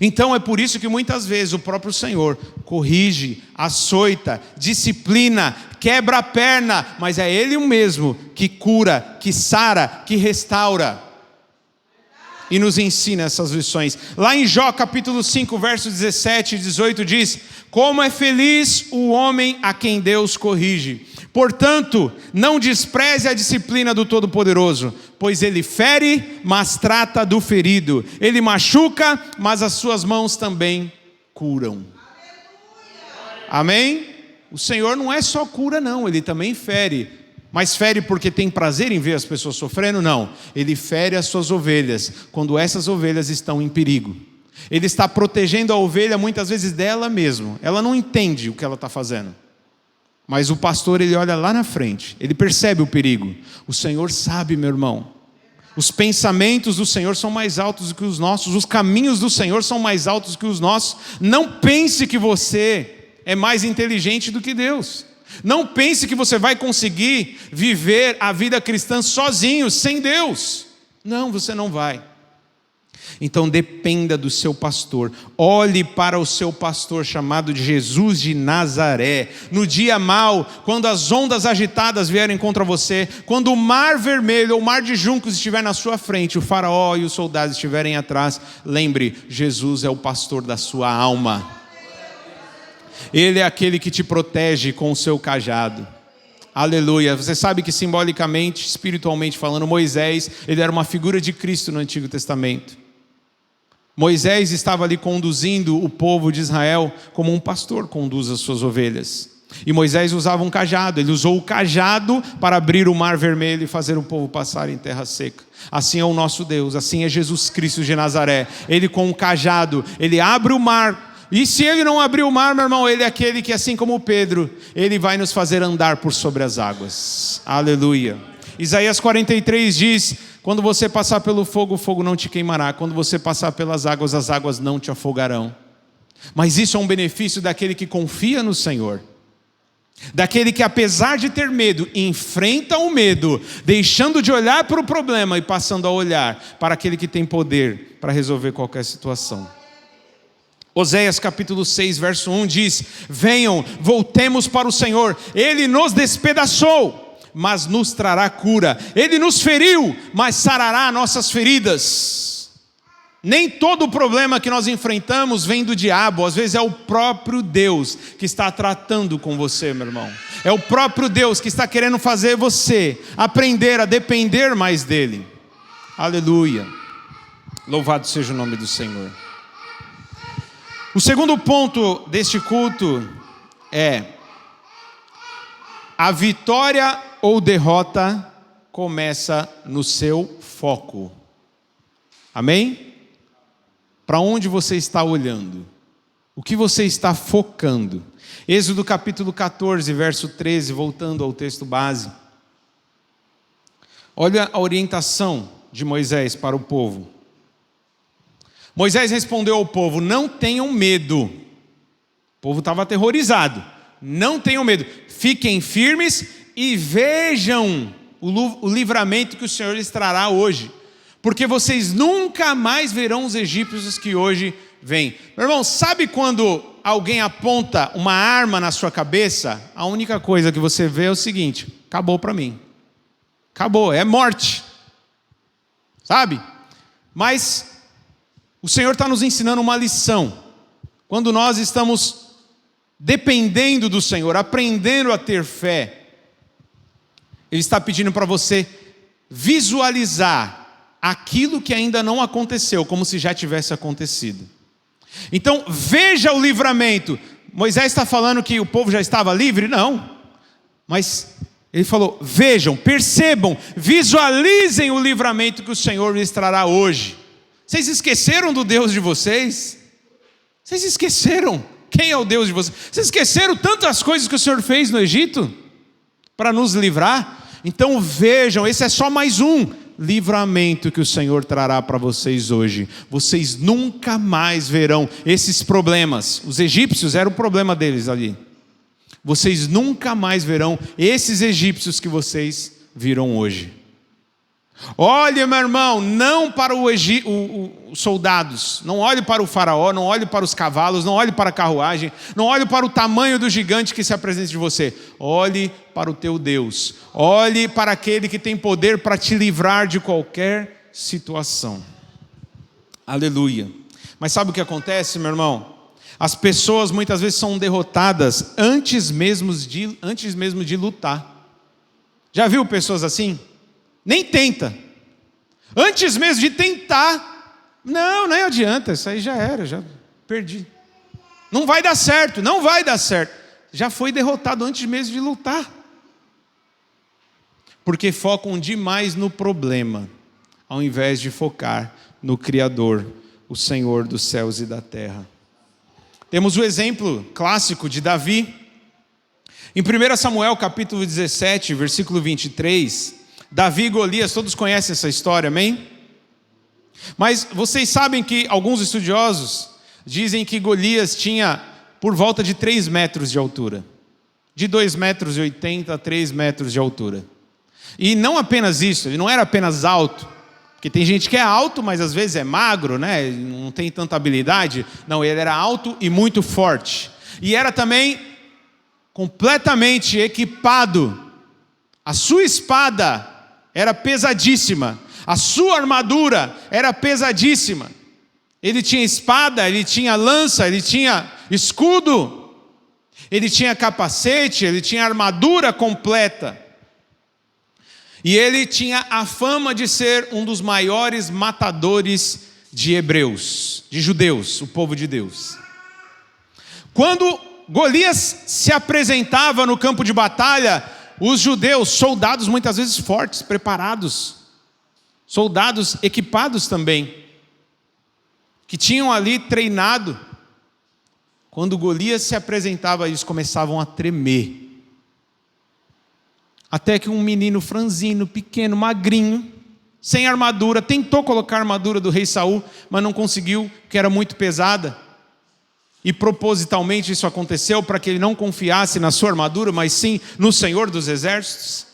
Então é por isso que muitas vezes o próprio Senhor corrige, açoita, disciplina, quebra a perna, mas é Ele mesmo que cura, que sara, que restaura. E nos ensina essas lições. Lá em Jó capítulo 5, versos 17 e 18 diz: como é feliz o homem a quem Deus corrige. Portanto, não despreze a disciplina do Todo-Poderoso, pois ele fere, mas trata do ferido. Ele machuca, mas as suas mãos também curam. Amém? O Senhor não é só cura não, Ele também fere. Mas fere porque tem prazer em ver as pessoas sofrendo? Não. Ele fere as suas ovelhas, quando essas ovelhas estão em perigo. Ele está protegendo a ovelha muitas vezes dela mesma. Ela não entende o que ela está fazendo. Mas o pastor, ele olha lá na frente, ele percebe o perigo. O Senhor sabe, meu irmão. Os pensamentos do Senhor são mais altos do que os nossos. Os caminhos do Senhor são mais altos do que os nossos. Não pense que você é mais inteligente do que Deus. Não pense que você vai conseguir viver a vida cristã sozinho, sem Deus. Não, você não vai. Então dependa do seu pastor. Olhe para o seu pastor chamado de Jesus de Nazaré. No dia mau, quando as ondas agitadas vierem contra você, quando o mar vermelho ou o mar de juncos estiver na sua frente, o faraó e os soldados estiverem atrás, lembre, Jesus é o pastor da sua alma. Ele é aquele que te protege com o seu cajado. Aleluia. Você sabe que simbolicamente, espiritualmente falando, Moisés, ele era uma figura de Cristo no Antigo Testamento. Moisés estava ali conduzindo o povo de Israel como um pastor conduz as suas ovelhas. E Moisés usava um cajado, ele usou o cajado para abrir o mar vermelho e fazer o povo passar em terra seca. Assim é o nosso Deus, assim é Jesus Cristo de Nazaré. Ele com o cajado, ele abre o mar E se ele não abrir o mar, meu irmão, ele é aquele que, assim como Pedro, ele vai nos fazer andar por sobre as águas. Aleluia. Isaías 43 diz: quando você passar pelo fogo, o fogo não te queimará. Quando você passar pelas águas, as águas não te afogarão. Mas isso é um benefício daquele que confia no Senhor. Daquele que, apesar de ter medo, enfrenta o medo, deixando de olhar para o problema e passando a olhar para aquele que tem poder para resolver qualquer situação. Oséias capítulo 6, verso 1 diz: venham, voltemos para o Senhor. Ele nos despedaçou, mas nos trará cura. Ele nos feriu, mas sarará nossas feridas. Nem todo o problema que nós enfrentamos vem do diabo. Às vezes é o próprio Deus que está tratando com você, meu irmão. É o próprio Deus que está querendo fazer você aprender a depender mais dele. Aleluia. Louvado seja o nome do Senhor. O segundo ponto deste culto é: a vitória ou derrota começa no seu foco. Amém? Para onde você está olhando? O que você está focando? Êxodo capítulo 14, verso 13, voltando ao texto base. Olha a orientação de Moisés para o povo. Moisés respondeu ao povo: não tenham medo. O povo estava aterrorizado. Não tenham medo. Fiquem firmes e vejam o livramento que o Senhor lhes trará hoje. Porque vocês nunca mais verão os egípcios que hoje vêm. Meu irmão, sabe quando alguém aponta uma arma na sua cabeça? A única coisa que você vê é o seguinte: acabou para mim. Acabou, é morte. Sabe? Mas o Senhor está nos ensinando uma lição. Quando nós estamos dependendo do Senhor, aprendendo a ter fé, Ele está pedindo para você visualizar aquilo que ainda não aconteceu, como se já tivesse acontecido. Então, veja o livramento. Moisés está falando que o povo já estava livre? Não. Mas ele falou: vejam, percebam, visualizem o livramento que o Senhor lhes trará hoje. Vocês esqueceram do Deus de vocês? Vocês esqueceram quem é o Deus de vocês? Vocês esqueceram tantas coisas que o Senhor fez no Egito para nos livrar? Então vejam, esse é só mais um livramento que o Senhor trará para vocês hoje. Vocês nunca mais verão esses problemas. Os egípcios eram o problema deles ali. Vocês nunca mais verão esses egípcios que vocês viram hoje. Olhe, meu irmão, não para os soldados, não olhe para o faraó, não olhe para os cavalos, não olhe para a carruagem, não olhe para o tamanho do gigante que se apresenta de você. Olhe para o teu Deus, olhe para aquele que tem poder para te livrar de qualquer situação. Aleluia. Mas sabe o que acontece, meu irmão? As pessoas muitas vezes são derrotadas antes mesmo de lutar. Já viu pessoas assim? Nem tenta. Antes mesmo de tentar, não adianta, isso aí já era, já perdi. Não vai dar certo, não vai dar certo. Já foi derrotado antes mesmo de lutar. Porque focam demais no problema, ao invés de focar no Criador, o Senhor dos céus e da terra. Temos o exemplo clássico de Davi. Em 1 Samuel capítulo 17, versículo 23... Davi e Golias, todos conhecem essa história, amém? Mas vocês sabem que alguns estudiosos dizem que Golias tinha por volta de 3 metros de altura. De 2,80 metros a 3 metros de altura. E não apenas isso, ele não era apenas alto. Porque tem gente que é alto, mas às vezes é magro, né? Não tem tanta habilidade. Não, ele era alto e muito forte. E era também completamente equipado. A sua espada era pesadíssima, a sua armadura era pesadíssima. Ele tinha espada, ele tinha lança, ele tinha escudo, ele tinha capacete, ele tinha armadura completa. E ele tinha a fama de ser um dos maiores matadores de hebreus, de judeus, o povo de Deus. Quando Golias se apresentava no campo de batalha, os judeus, soldados muitas vezes fortes, preparados, soldados equipados também, que tinham ali treinado quando Golias se apresentava, eles começavam a tremer. Até que um menino franzino, pequeno, magrinho, sem armadura, tentou colocar a armadura do rei Saul, mas não conseguiu, porque era muito pesada. E propositalmente isso aconteceu para que ele não confiasse na sua armadura, mas sim no Senhor dos Exércitos.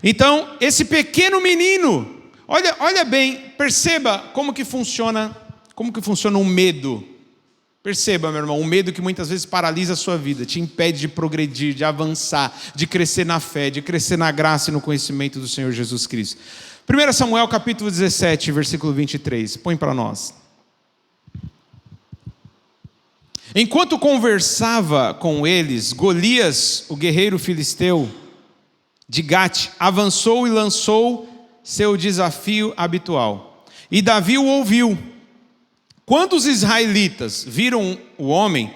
Então, esse pequeno menino, olha bem, perceba como que funciona o medo. Perceba, meu irmão, o medo que muitas vezes paralisa a sua vida, te impede de progredir, de avançar, de crescer na fé, de crescer na graça e no conhecimento do Senhor Jesus Cristo. 1 Samuel capítulo 17, versículo 23, põe para nós. Enquanto conversava com eles, Golias, o guerreiro filisteu de Gate, avançou e lançou seu desafio habitual. E Davi o ouviu. Quando os israelitas viram o homem,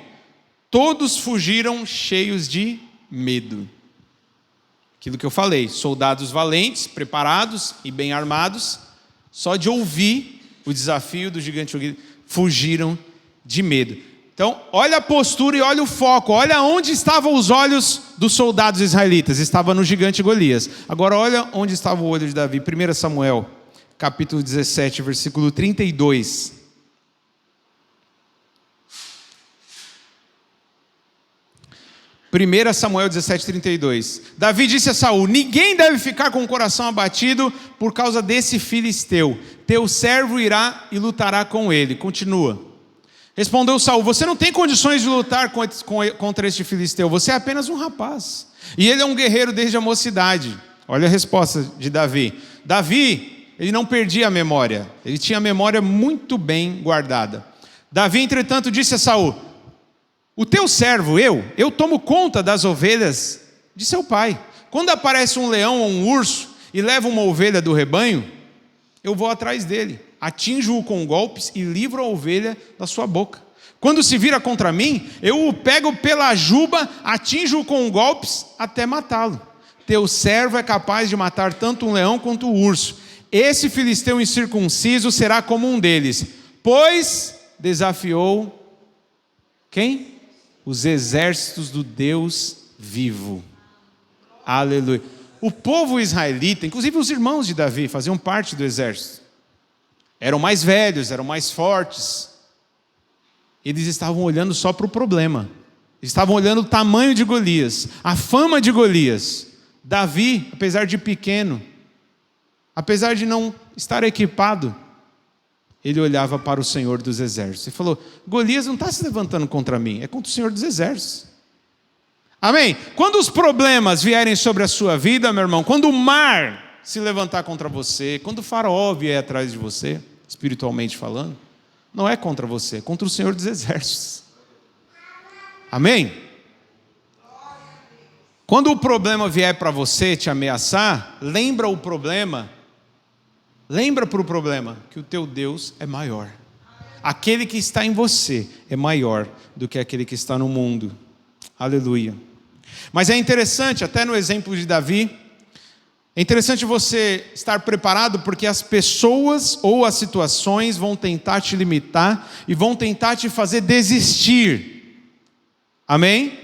todos fugiram cheios de medo. Aquilo que eu falei, soldados valentes, preparados e bem armados, só de ouvir o desafio do gigante, fugiram de medo. Então, olha a postura e olha o foco, olha onde estavam os olhos dos soldados israelitas, estava no gigante Golias. Agora olha onde estava o olho de Davi, 1 Samuel, capítulo 17, versículo 32. 1 Samuel 17, 32. Davi disse a Saul: ninguém deve ficar com o coração abatido por causa desse filisteu. Teu servo irá e lutará com ele. Continua. Respondeu Saul: você não tem condições de lutar contra este filisteu. Você é apenas um rapaz. E ele é um guerreiro desde a mocidade. Olha a resposta de Davi. Davi, ele não perdia a memória. Ele tinha a memória muito bem guardada. Davi, entretanto, disse a Saul: o teu servo, eu tomo conta das ovelhas de seu pai. Quando aparece um leão ou um urso e leva uma ovelha do rebanho, eu vou atrás dele, atinjo-o com golpes e livro a ovelha da sua boca. Quando se vira contra mim, eu o pego pela juba, atinjo-o com golpes até matá-lo. Teu servo é capaz de matar tanto um leão quanto o urso. Esse filisteu incircunciso será como um deles, pois desafiou quem? Os exércitos do Deus vivo. Aleluia. O povo israelita, inclusive os irmãos de Davi, faziam parte do exército. Eram mais velhos, eram mais fortes. Eles estavam olhando só para o problema. Eles estavam olhando o tamanho de Golias, a fama de Golias. Davi, apesar de pequeno, apesar de não estar equipado, ele olhava para o Senhor dos Exércitos e falou: Golias não está se levantando contra mim, é contra o Senhor dos Exércitos. Amém? Quando os problemas vierem sobre a sua vida, meu irmão, quando o mar se levantar contra você, quando o faraó vier atrás de você, espiritualmente falando, não é contra você, é contra o Senhor dos Exércitos. Amém? Quando o problema vier para você te ameaçar, lembra para o problema que o teu Deus é maior. Aquele que está em você é maior do que aquele que está no mundo. Aleluia. Mas é interessante, até no exemplo de Davi, é interessante você estar preparado, porque as pessoas ou as situações vão tentar te limitar e vão tentar te fazer desistir. Amém?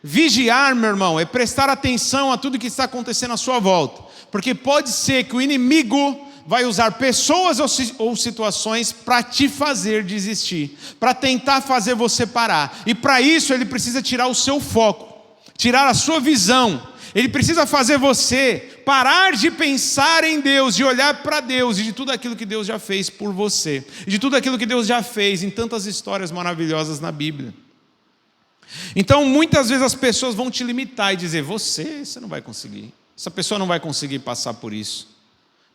Vigiar, meu irmão, é prestar atenção a tudo que está acontecendo à sua volta, porque pode ser que o inimigo vai usar pessoas ou situações para te fazer desistir, para tentar fazer você parar, e para isso ele precisa tirar o seu foco, tirar a sua visão. Ele precisa fazer você parar de pensar em Deus, de olhar para Deus e de tudo aquilo que Deus já fez por você, e de tudo aquilo que Deus já fez em tantas histórias maravilhosas na Bíblia. Então muitas vezes as pessoas vão te limitar e dizer: você não vai conseguir, essa pessoa não vai conseguir passar por isso.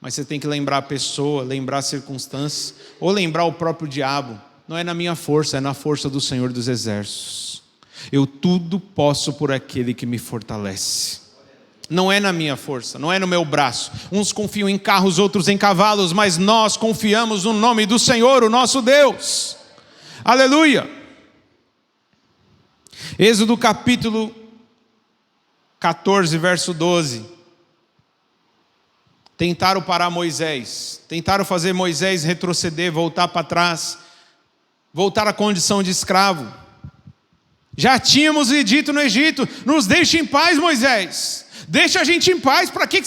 Mas você tem que lembrar a pessoa, lembrar as circunstâncias, ou lembrar o próprio diabo. Não é na minha força, é na força do Senhor dos Exércitos. Eu tudo posso por aquele que me fortalece. Não é na minha força, não é no meu braço. Uns confiam em carros, outros em cavalos, mas nós confiamos no nome do Senhor, o nosso Deus. Aleluia. Êxodo capítulo 14, verso 12. Tentaram parar Moisés, tentaram fazer Moisés retroceder, voltar para trás, voltar à condição de escravo. Já tínhamos lhe dito no Egito: nos deixe em paz, Moisés. Deixa a gente em paz. Para que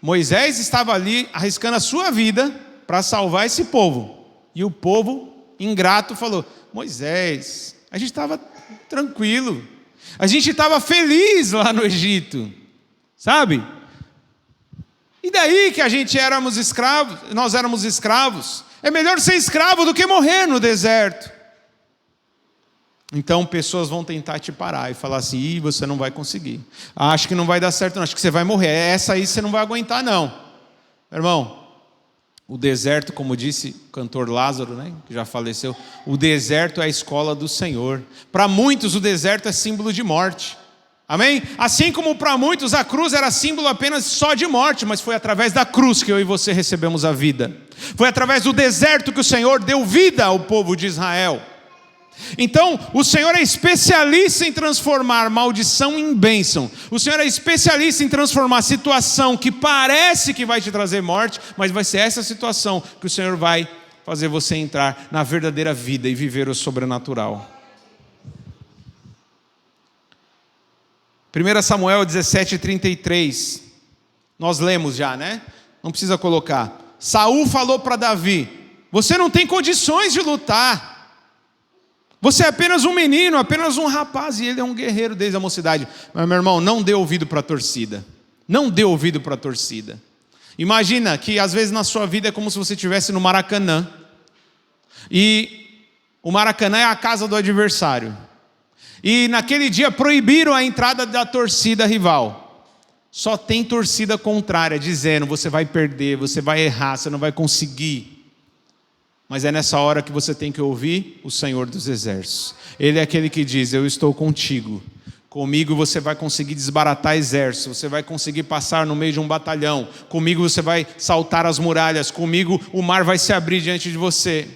Moisés estava ali arriscando a sua vida para salvar esse povo. E o povo ingrato falou: Moisés, a gente estava tranquilo, a gente estava feliz lá no Egito, sabe? E daí que nós éramos escravos. É melhor ser escravo do que morrer no deserto. Então pessoas vão tentar te parar e falar assim: você não vai conseguir. Acho que não vai dar certo não, acho que você vai morrer. Essa aí você não vai aguentar não. Irmão, o deserto, como disse o cantor Lázaro, né, que já faleceu, o deserto é a escola do Senhor. Para muitos o deserto é símbolo de morte. Amém? Assim como para muitos a cruz era símbolo apenas só de morte, mas foi através da cruz que eu e você recebemos a vida. Foi através do deserto que o Senhor deu vida ao povo de Israel. Então, o Senhor é especialista em transformar maldição em bênção. O Senhor é especialista em transformar situação que parece que vai te trazer morte, mas vai ser essa situação que o Senhor vai fazer você entrar na verdadeira vida e viver o sobrenatural. 1 Samuel 17:33, nós lemos já, né? Não precisa colocar. Saul falou para Davi: você não tem condições de lutar. Você é apenas um menino, apenas um rapaz, e ele é um guerreiro desde a mocidade. Mas, meu irmão, não dê ouvido para a torcida. Não dê ouvido para a torcida. Imagina que às vezes na sua vida é como se você estivesse no Maracanã. E o Maracanã é a casa do adversário. E naquele dia proibiram a entrada da torcida rival. Só tem torcida contrária, dizendo: você vai perder, você vai errar, você não vai conseguir. Mas é nessa hora que você tem que ouvir o Senhor dos Exércitos. Ele é aquele que diz: eu estou contigo. Comigo você vai conseguir desbaratar exércitos. Você vai conseguir passar no meio de um batalhão. Comigo você vai saltar as muralhas. Comigo o mar vai se abrir diante de você.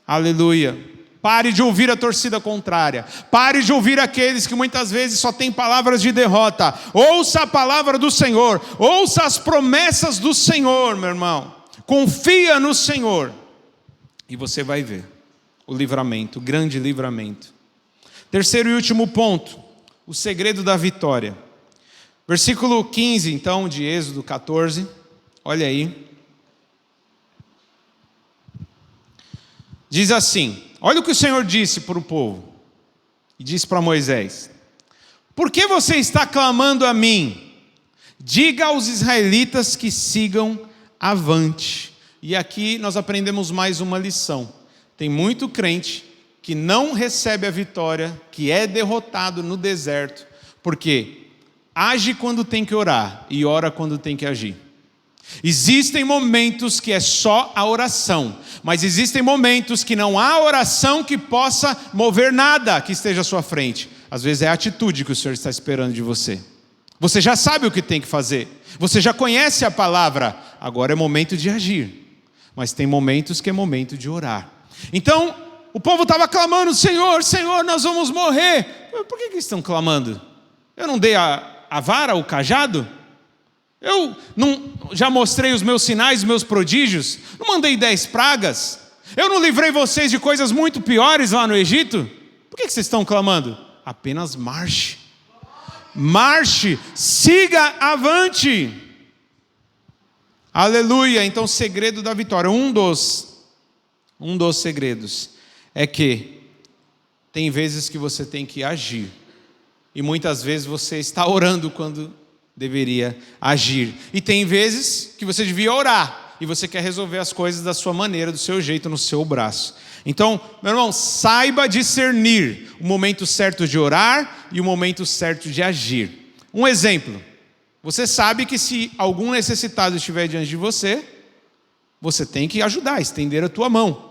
Aleluia. Pare de ouvir a torcida contrária. Pare de ouvir aqueles que muitas vezes só têm palavras de derrota. Ouça a palavra do Senhor. Ouça as promessas do Senhor, meu irmão. Confia no Senhor. E você vai ver o livramento, o grande livramento. Terceiro e último ponto, o segredo da vitória. Versículo 15, então, de Êxodo 14. Olha aí. Diz assim: olha o que o Senhor disse para o povo. E disse para Moisés: por que você está clamando a mim? Diga aos israelitas que sigam avante. E aqui nós aprendemos mais uma lição. Tem muito crente que não recebe a vitória, que é derrotado no deserto, porque age quando tem que orar e ora quando tem que agir. Existem momentos que é só a oração, mas existem momentos que não há oração que possa mover nada que esteja à sua frente. Às vezes é a atitude que o Senhor está esperando de você. Você já sabe o que tem que fazer, você já conhece a palavra, agora é momento de agir. Mas tem momentos que é momento de orar. Então, o povo estava clamando: Senhor, Senhor, nós vamos morrer. Por que eles estão clamando? Eu não dei a vara, o cajado? Eu não, já mostrei os meus sinais, os meus prodígios? Não mandei 10 pragas? Eu não livrei vocês de coisas muito piores lá no Egito? Por que vocês estão clamando? Apenas marche. Marche, siga avante. Aleluia. Então, o segredo da vitória, um dos segredos é que tem vezes que você tem que agir, e muitas vezes você está orando quando deveria agir, e tem vezes que você devia orar e você quer resolver as coisas da sua maneira, do seu jeito, no seu braço. Então, meu irmão, saiba discernir o momento certo de orar e o momento certo de agir. Um exemplo: você sabe que se algum necessitado estiver diante de você, você tem que ajudar, estender a tua mão.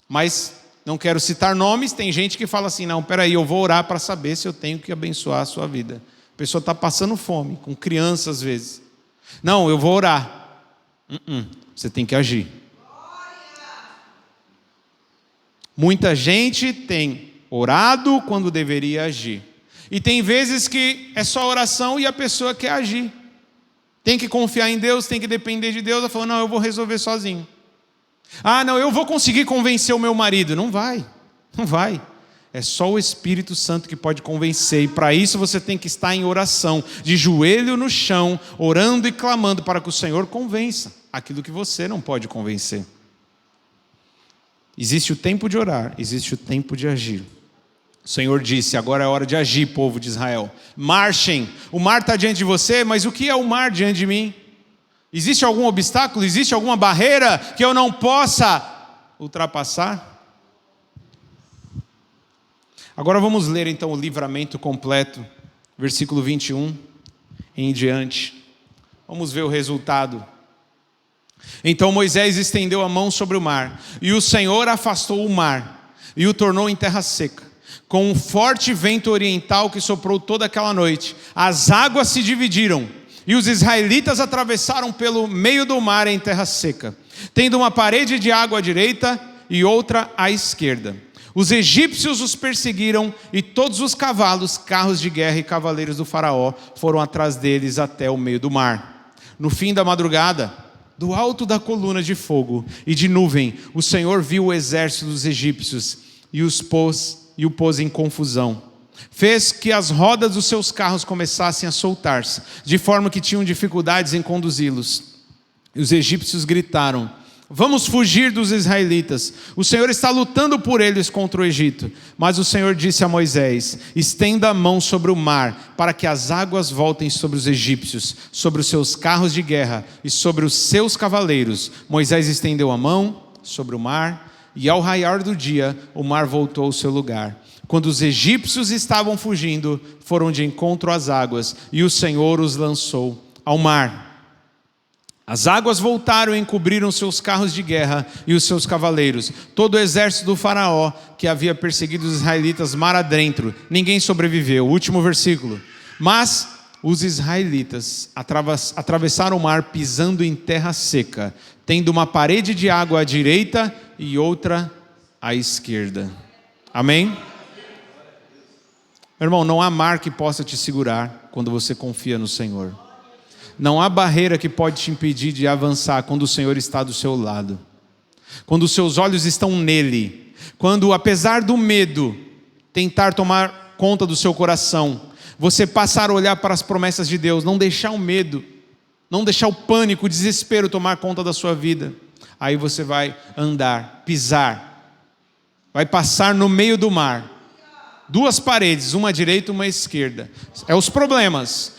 Mas não quero citar nomes, tem gente que fala assim: não, peraí, eu vou orar para saber se eu tenho que abençoar a sua vida. A pessoa está passando fome, com criança às vezes. Não, eu vou orar. Você tem que agir. Muita gente tem orado quando deveria agir. E tem vezes que é só oração e a pessoa quer agir. Tem que confiar em Deus, tem que depender de Deus. Ela falou: não, eu vou resolver sozinho. Ah, não, eu vou conseguir convencer o meu marido. Não vai, não vai. É só o Espírito Santo que pode convencer. E para isso você tem que estar em oração, de joelho no chão, orando e clamando para que o Senhor convença aquilo que você não pode convencer. Existe o tempo de orar, existe o tempo de agir. O Senhor disse: agora é hora de agir, povo de Israel. Marchem. O mar está diante de você, mas o que é o mar diante de mim? Existe algum obstáculo? Existe alguma barreira que eu não possa ultrapassar? Agora vamos ler então o livramento completo, versículo 21 em diante. Vamos ver o resultado. Então Moisés estendeu a mão sobre o mar, e o Senhor afastou o mar, e o tornou em terra seca. Com um forte vento oriental que soprou toda aquela noite, as águas se dividiram, e os israelitas atravessaram pelo meio do mar em terra seca, tendo uma parede de água à direita e outra à esquerda. Os egípcios os perseguiram, e todos os cavalos, carros de guerra e cavaleiros do faraó foram atrás deles até o meio do mar. No fim da madrugada, do alto da coluna de fogo e de nuvem, o Senhor viu o exército dos egípcios e o pôs em confusão. Fez que as rodas dos seus carros começassem a soltar-se, de forma que tinham dificuldades em conduzi-los. E os egípcios gritaram: vamos fugir dos israelitas, o Senhor está lutando por eles contra o Egito. Mas o Senhor disse a Moisés: estenda a mão sobre o mar, para que as águas voltem sobre os egípcios, sobre os seus carros de guerra e sobre os seus cavaleiros. Moisés estendeu a mão sobre o mar, e ao raiar do dia, o mar voltou ao seu lugar. Quando os egípcios estavam fugindo, foram de encontro às águas, e o Senhor os lançou ao mar. As águas voltaram e encobriram seus carros de guerra e os seus cavaleiros. Todo o exército do faraó, que havia perseguido os israelitas mar adentro, ninguém sobreviveu. Último versículo. Mas os israelitas atravessaram o mar pisando em terra seca, tendo uma parede de água à direita e outra à esquerda. Amém? Meu irmão, não há mar que possa te segurar quando você confia no Senhor. Não há barreira que pode te impedir de avançar quando o Senhor está do seu lado. Quando os seus olhos estão nele. Quando, apesar do medo tentar tomar conta do seu coração, você passar a olhar para as promessas de Deus, não deixar o medo, não deixar o pânico, o desespero tomar conta da sua vida. Aí você vai andar, pisar, vai passar no meio do mar. Duas paredes, uma à direita e uma à esquerda. É os problemas.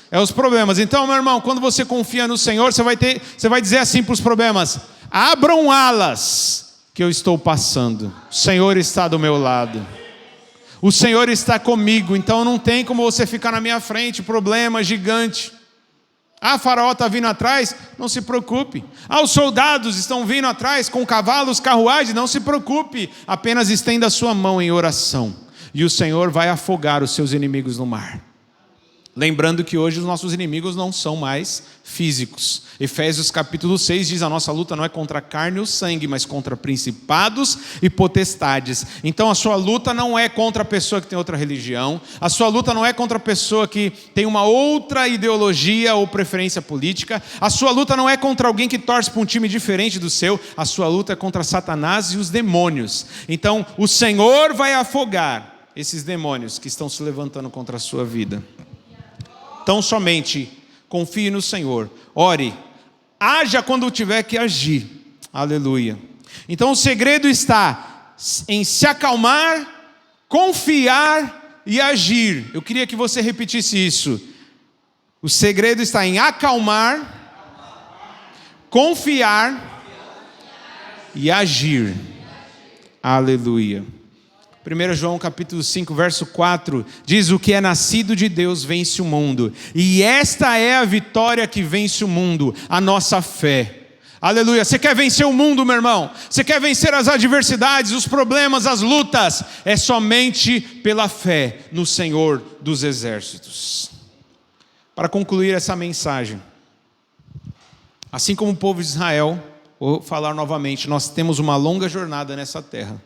Então, meu irmão, quando você confia no Senhor, você vai dizer assim para os problemas: abram alas, que eu estou passando. O Senhor está do meu lado. O Senhor está comigo, então não tem como você ficar na minha frente, problema gigante. Faraó está vindo atrás, não se preocupe. Os soldados estão vindo atrás com cavalos, carruagens, não se preocupe. Apenas estenda a sua mão em oração, e o Senhor vai afogar os seus inimigos no mar. Lembrando que hoje os nossos inimigos não são mais físicos. Efésios capítulo 6 diz: a nossa luta não é contra a carne ou sangue, mas contra principados e potestades. Então a sua luta não é contra a pessoa que tem outra religião. A sua luta não é contra a pessoa que tem uma outra ideologia ou preferência política. A sua luta não é contra alguém que torce para um time diferente do seu. A sua luta é contra Satanás e os demônios. Então o Senhor vai afogar esses demônios que estão se levantando contra a sua vida. Então somente confie no Senhor, ore, haja quando tiver que agir. Aleluia. Então o segredo está em se acalmar, confiar e agir. Eu queria que você repetisse isso. O segredo está em acalmar, confiar e agir. Aleluia. 1 João capítulo 5, verso 4, diz: o que é nascido de Deus vence o mundo, e esta é a vitória que vence o mundo, a nossa fé. Aleluia. Você quer vencer o mundo, meu irmão? Você quer vencer as adversidades, os problemas, as lutas? É somente pela fé no Senhor dos exércitos. Para concluir essa mensagem, assim como o povo de Israel, vou falar novamente, nós temos uma longa jornada nessa terra.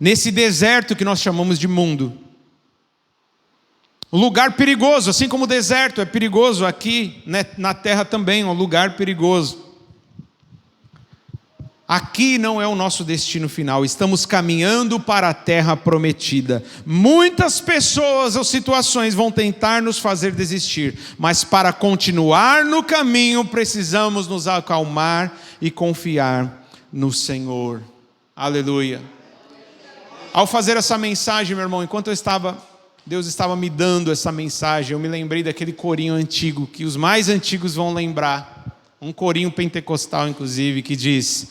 Nesse deserto que nós chamamos de mundo. Um lugar perigoso, assim como o deserto é perigoso, aqui, né, na terra também é um lugar perigoso. Aqui não é o nosso destino final, estamos caminhando para a terra prometida. Muitas pessoas ou situações vão tentar nos fazer desistir, mas para continuar no caminho precisamos nos acalmar e confiar no Senhor. Aleluia. Ao fazer essa mensagem, meu irmão, enquanto Deus estava me dando essa mensagem, eu me lembrei daquele corinho antigo, que os mais antigos vão lembrar, um corinho pentecostal inclusive, que diz: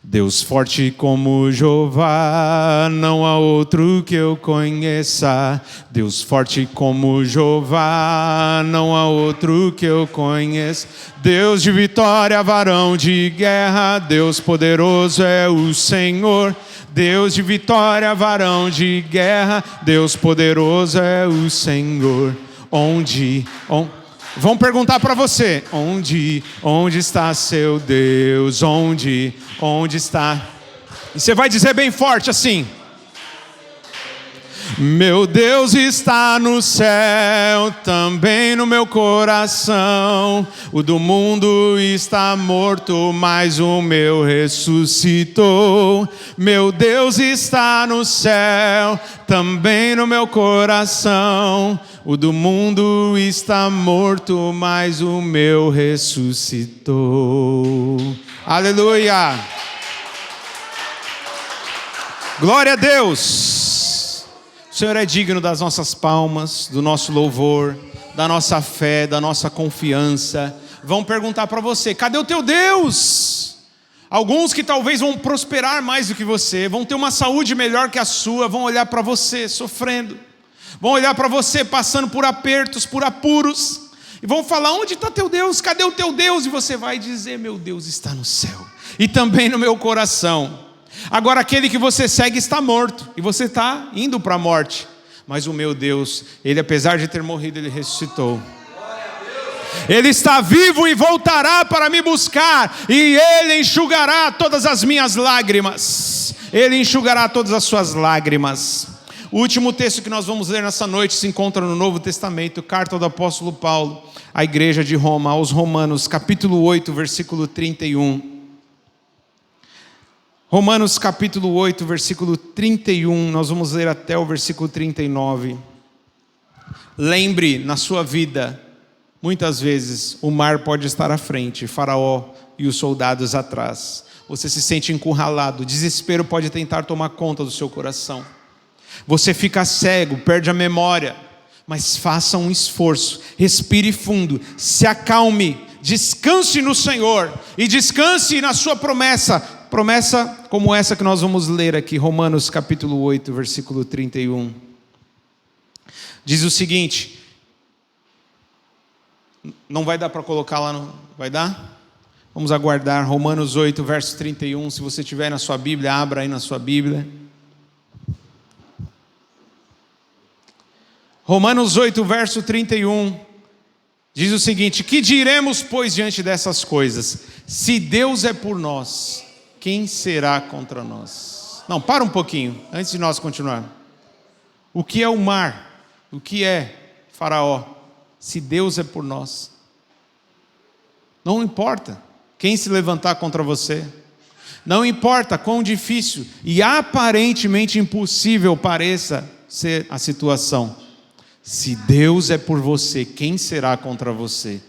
Deus forte como Jeová, não há outro que eu conheça. Deus forte como Jeová, não há outro que eu conheça. Deus de vitória, varão de guerra, Deus poderoso é o Senhor. Deus de vitória, varão de guerra, Deus poderoso é o Senhor. Vão perguntar para você: onde está seu Deus? Onde está? E você vai dizer bem forte assim: meu Deus está no céu, também no meu coração. O do mundo está morto, mas o meu ressuscitou. Meu Deus está no céu, também no meu coração. O do mundo está morto, mas o meu ressuscitou. Aleluia! Glória a Deus! O Senhor é digno das nossas palmas, do nosso louvor, da nossa fé, da nossa confiança. Vão perguntar para você: cadê o teu Deus? Alguns que talvez vão prosperar mais do que você, vão ter uma saúde melhor que a sua, vão olhar para você sofrendo. Vão olhar para você passando por apertos, por apuros, e vão falar: onde está teu Deus? Cadê o teu Deus? E você vai dizer: meu Deus está no céu, e também no meu coração. Agora aquele que você segue está morto, e você está indo para a morte. Mas o meu Deus, Ele apesar de ter morrido, Ele ressuscitou. Ele está vivo e voltará para me buscar, e Ele enxugará todas as minhas lágrimas. Ele enxugará todas as suas lágrimas. O último texto que nós vamos ler nessa noite se encontra no Novo Testamento, carta do apóstolo Paulo à igreja de Roma, aos Romanos, capítulo 8, versículo 31. Romanos capítulo 8, versículo 31, nós vamos ler até o versículo 39. Lembre na sua vida, muitas vezes o mar pode estar à frente, Faraó e os soldados atrás. Você se sente encurralado, desespero pode tentar tomar conta do seu coração. Você fica cego, perde a memória, mas faça um esforço, respire fundo, se acalme, descanse no Senhor e descanse na sua promessa como essa que nós vamos ler aqui, Romanos capítulo 8, versículo 31. Diz o seguinte, não vai dar para colocar lá, não vai dar? Vamos aguardar, Romanos 8, verso 31, se você tiver na sua Bíblia, abra aí na sua Bíblia. Romanos 8, verso 31, diz o seguinte: que diremos, pois, diante dessas coisas? Se Deus é por nós, quem será contra nós? Não, para um pouquinho, antes de nós continuar. O que é o mar? O que é Faraó? Se Deus é por nós, não importa quem se levantar contra você, não importa quão difícil e aparentemente impossível pareça ser a situação. Se Deus é por você, quem será contra você?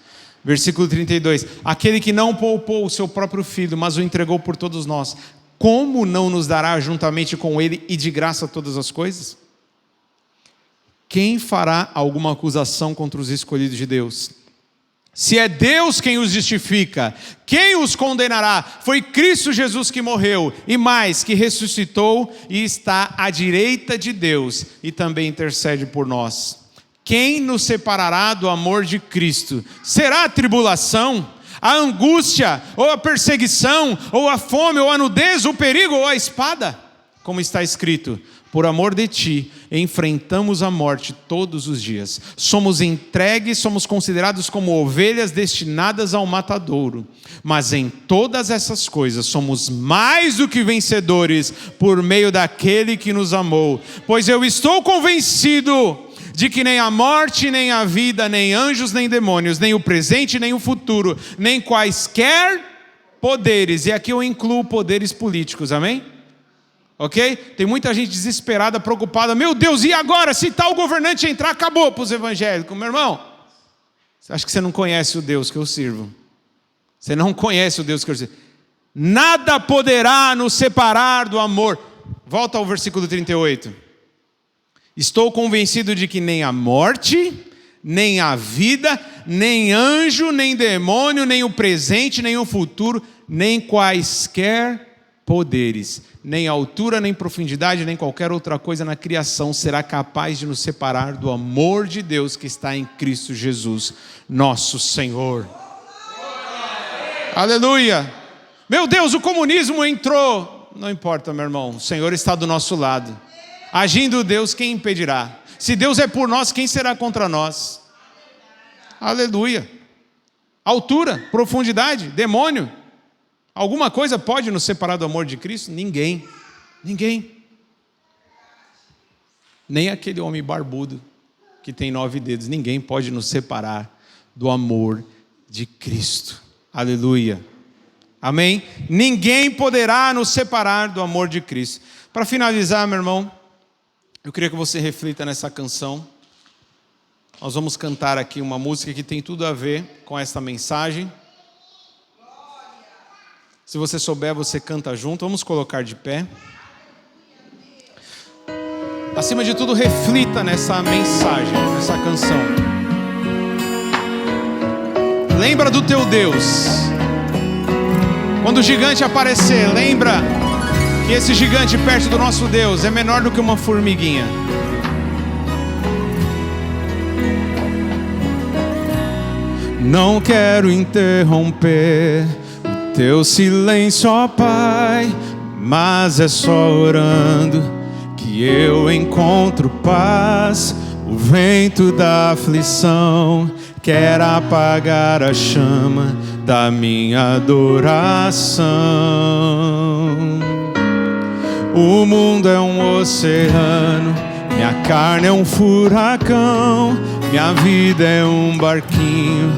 Versículo 32, aquele que não poupou o seu próprio filho, mas o entregou por todos nós, como não nos dará juntamente com ele e de graça todas as coisas? Quem fará alguma acusação contra os escolhidos de Deus? Se é Deus quem os justifica, quem os condenará? Foi Cristo Jesus que morreu, e mais, que ressuscitou e está à direita de Deus, e também intercede por nós. Quem nos separará do amor de Cristo? Será a tribulação, a angústia, ou a perseguição, ou a fome, ou a nudez, o perigo, ou a espada? Como está escrito: por amor de ti, enfrentamos a morte todos os dias. Somos entregues, somos considerados como ovelhas destinadas ao matadouro. Mas em todas essas coisas somos mais do que vencedores por meio daquele que nos amou. Pois eu estou convencido de que nem a morte, nem a vida, nem anjos, nem demônios, nem o presente, nem o futuro, nem quaisquer poderes, e aqui eu incluo poderes políticos, amém? Ok? Tem muita gente desesperada, preocupada. Meu Deus, e agora? Se tal governante entrar, acabou para os evangélicos. Meu irmão, acho que você não conhece o Deus que eu sirvo. Você não conhece o Deus que eu sirvo. Nada poderá nos separar do amor. Volta ao versículo 38. Estou convencido de que nem a morte, nem a vida, nem anjo, nem demônio, nem o presente, nem o futuro, nem quaisquer poderes, nem altura, nem profundidade, nem qualquer outra coisa na criação será capaz de nos separar do amor de Deus que está em Cristo Jesus, nosso Senhor. Aleluia! Meu Deus, o comunismo entrou. Não importa, meu irmão, o Senhor está do nosso lado. Agindo Deus, quem impedirá? Se Deus é por nós, quem será contra nós? Aleluia! Altura, profundidade, demônio. Alguma coisa pode nos separar do amor de Cristo? Ninguém. Ninguém. Nem aquele homem barbudo que tem 9 dedos. Ninguém pode nos separar do amor de Cristo. Aleluia. Amém? Ninguém poderá nos separar do amor de Cristo. Para finalizar, meu irmão, eu queria que você reflita nessa canção. Nós vamos cantar aqui uma música que tem tudo a ver com esta mensagem. Se você souber, você canta junto. Vamos colocar de pé. Acima de tudo, reflita nessa mensagem, nessa canção. Lembra do teu Deus. Quando o gigante aparecer, lembra que esse gigante perto do nosso Deus é menor do que uma formiguinha. Não quero interromper teu silêncio, ó Pai, mas é só orando que eu encontro paz. O vento da aflição quer apagar a chama da minha adoração. O mundo é um oceano, minha carne é um furacão, minha vida é um barquinho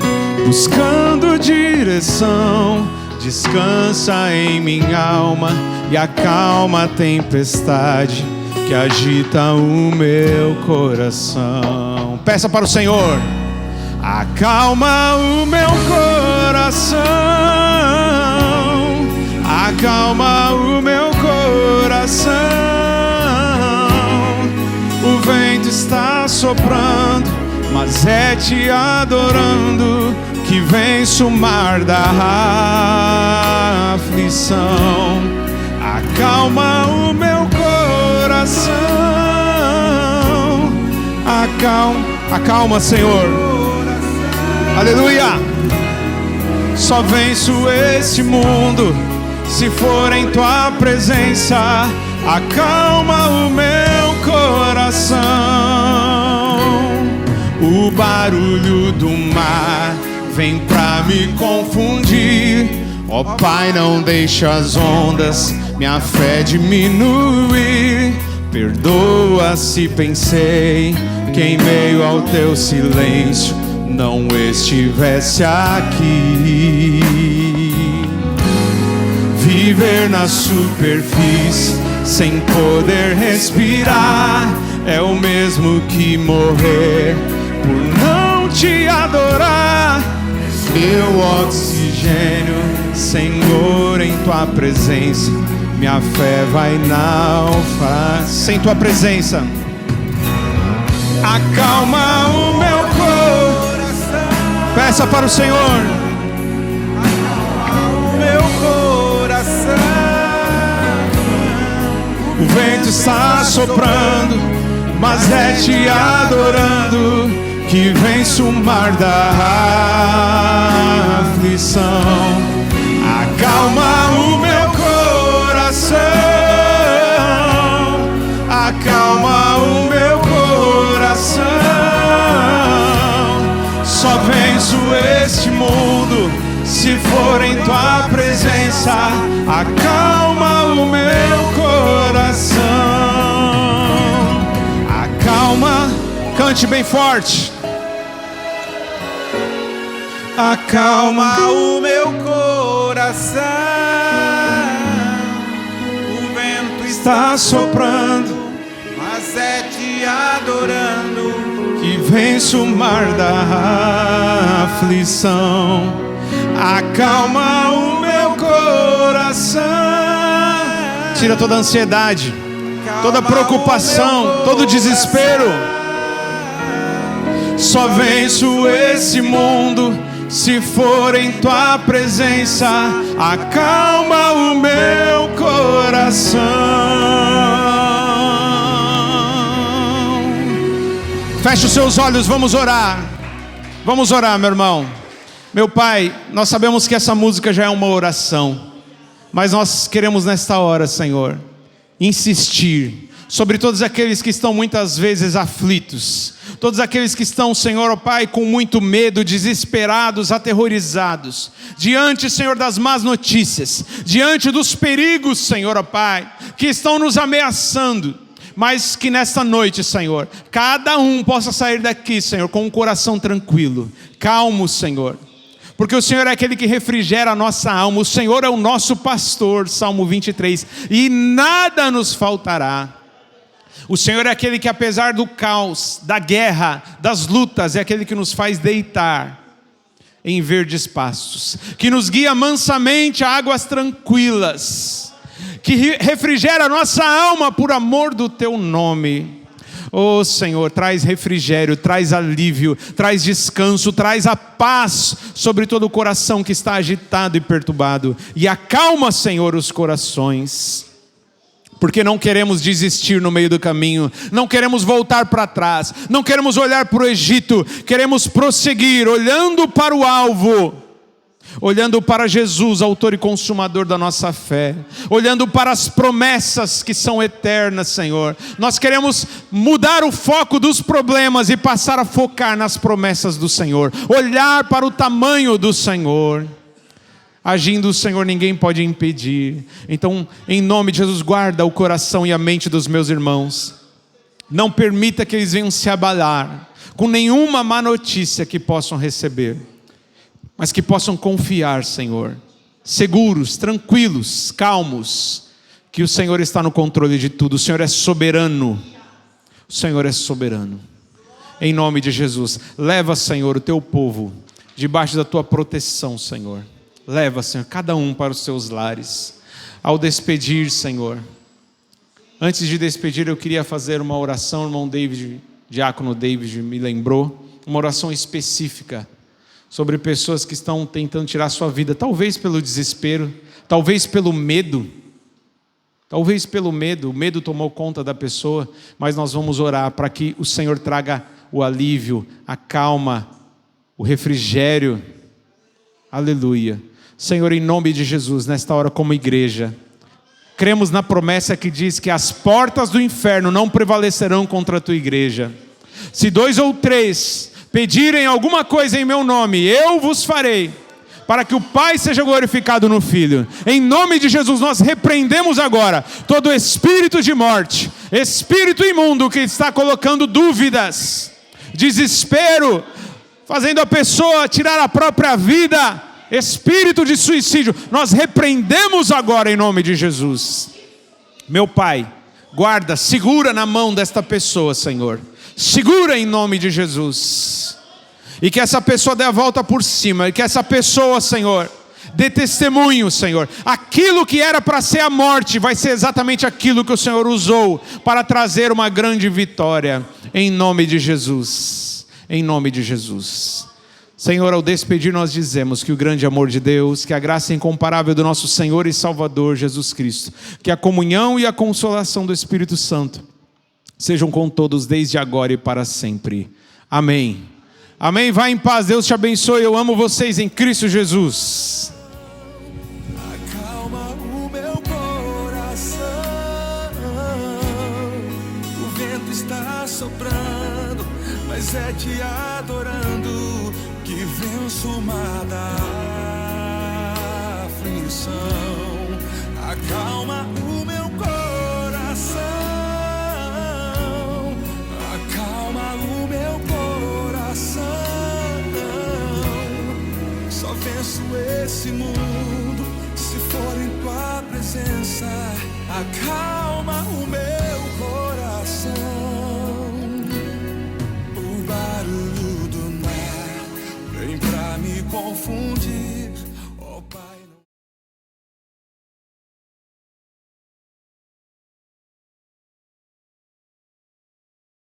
buscando direção. Descansa em minha alma e acalma a tempestade que agita o meu coração. Peça para o Senhor. Acalma o meu coração, acalma o meu coração. O vento está soprando, mas é te adorando que vence o mar da aflição. Acalma o meu coração, acalma, Senhor. Aleluia. Só venço este mundo se for em tua presença. Acalma o meu coração. O barulho do mar vem pra me confundir. Ó Pai, não deixa as ondas minha fé diminuir. Perdoa se pensei que em meio ao teu silêncio não estivesse aqui. Viver na superfície sem poder respirar é o mesmo que morrer por não te adorar. Meu oxigênio, Senhor, em tua presença minha fé vai naufragar. Sem tua presença, acalma o meu coração. Peça para o Senhor. Acalma o meu coração. O vento está soprando, mas é te adorando que vence o mar da aflição. Acalma o meu coração, acalma o meu coração. Só venço este mundo se for em tua presença. Acalma o meu coração, acalma. Cante bem forte. Acalma o meu coração, coração. O vento está soprando, mas é te adorando que venço o mar da aflição. Acalma o meu coração. Tira toda a ansiedade, toda a preocupação, todo o desespero. Só venço esse mundo se for em tua presença. Acalma o meu coração. Feche os seus olhos, vamos orar. Vamos orar, meu irmão. Meu Pai, nós sabemos que essa música já é uma oração, mas nós queremos nesta hora, Senhor, insistir sobre todos aqueles que estão muitas vezes aflitos, todos aqueles que estão, Senhor, ó Pai, com muito medo, desesperados, aterrorizados, diante, Senhor, das más notícias, diante dos perigos, Senhor, ó Pai, que estão nos ameaçando, mas que nesta noite, Senhor, cada um possa sair daqui, Senhor, com um coração tranquilo, calmo, Senhor, porque o Senhor é aquele que refrigera a nossa alma, o Senhor é o nosso pastor, Salmo 23, e nada nos faltará. O Senhor é aquele que, apesar do caos, da guerra, das lutas, é aquele que nos faz deitar em verdes pastos, que nos guia mansamente a águas tranquilas, que refrigera a nossa alma por amor do teu nome. Oh Senhor, traz refrigério, traz alívio, traz descanso, traz a paz sobre todo o coração que está agitado e perturbado, e acalma, Senhor, os corações. Porque não queremos desistir no meio do caminho, não queremos voltar para trás, não queremos olhar para o Egito, queremos prosseguir, olhando para o alvo, olhando para Jesus, autor e consumador da nossa fé, olhando para as promessas que são eternas, Senhor. Nós queremos mudar o foco dos problemas e passar a focar nas promessas do Senhor, olhar para o tamanho do Senhor. Agindo o Senhor, ninguém pode impedir. Então, em nome de Jesus, guarda o coração e a mente dos meus irmãos. Não permita que eles venham se abalar com nenhuma má notícia que possam receber, mas que possam confiar, Senhor, seguros, tranquilos, calmos, que o Senhor está no controle de tudo. O Senhor é soberano. O Senhor é soberano. Em nome de Jesus, leva, Senhor, o teu povo debaixo da tua proteção, Senhor. Leva, Senhor, cada um para os seus lares. Ao despedir, Senhor, antes de despedir, eu queria fazer uma oração. O irmão David, diácono David, me lembrou, uma oração específica sobre pessoas que estão tentando tirar sua vida, talvez pelo desespero, talvez pelo medo. Talvez pelo medo, o medo tomou conta da pessoa, mas nós vamos orar para que o Senhor traga o alívio, a calma, o refrigério. Aleluia. Senhor, em nome de Jesus, nesta hora como igreja, cremos na promessa que diz que as portas do inferno não prevalecerão contra a tua igreja. Se 2 ou 3 pedirem alguma coisa em meu nome, eu vos farei, para que o Pai seja glorificado no Filho. Em nome de Jesus, nós repreendemos agora todo espírito de morte, espírito imundo que está colocando dúvidas, desespero, fazendo a pessoa tirar a própria vida, espírito de suicídio, nós repreendemos agora em nome de Jesus. Meu Pai, guarda, segura na mão desta pessoa, Senhor, segura em nome de Jesus, e que essa pessoa dê a volta por cima, e que essa pessoa, Senhor, dê testemunho, Senhor. Aquilo que era para ser a morte, vai ser exatamente aquilo que o Senhor usou para trazer uma grande vitória, em nome de Jesus, em nome de Jesus. Senhor, ao despedir nós dizemos que o grande amor de Deus, que a graça incomparável do nosso Senhor e Salvador Jesus Cristo, que a comunhão e a consolação do Espírito Santo sejam com todos desde agora e para sempre. Amém. Amém. Vá em paz, Deus te abençoe. Eu amo vocês em Cristo Jesus. acalma o meu coração. O vento está soprando, mas é te adorando que venço o mar da aflição. Acalma o meu coração, acalma o meu coração. Só venço esse mundo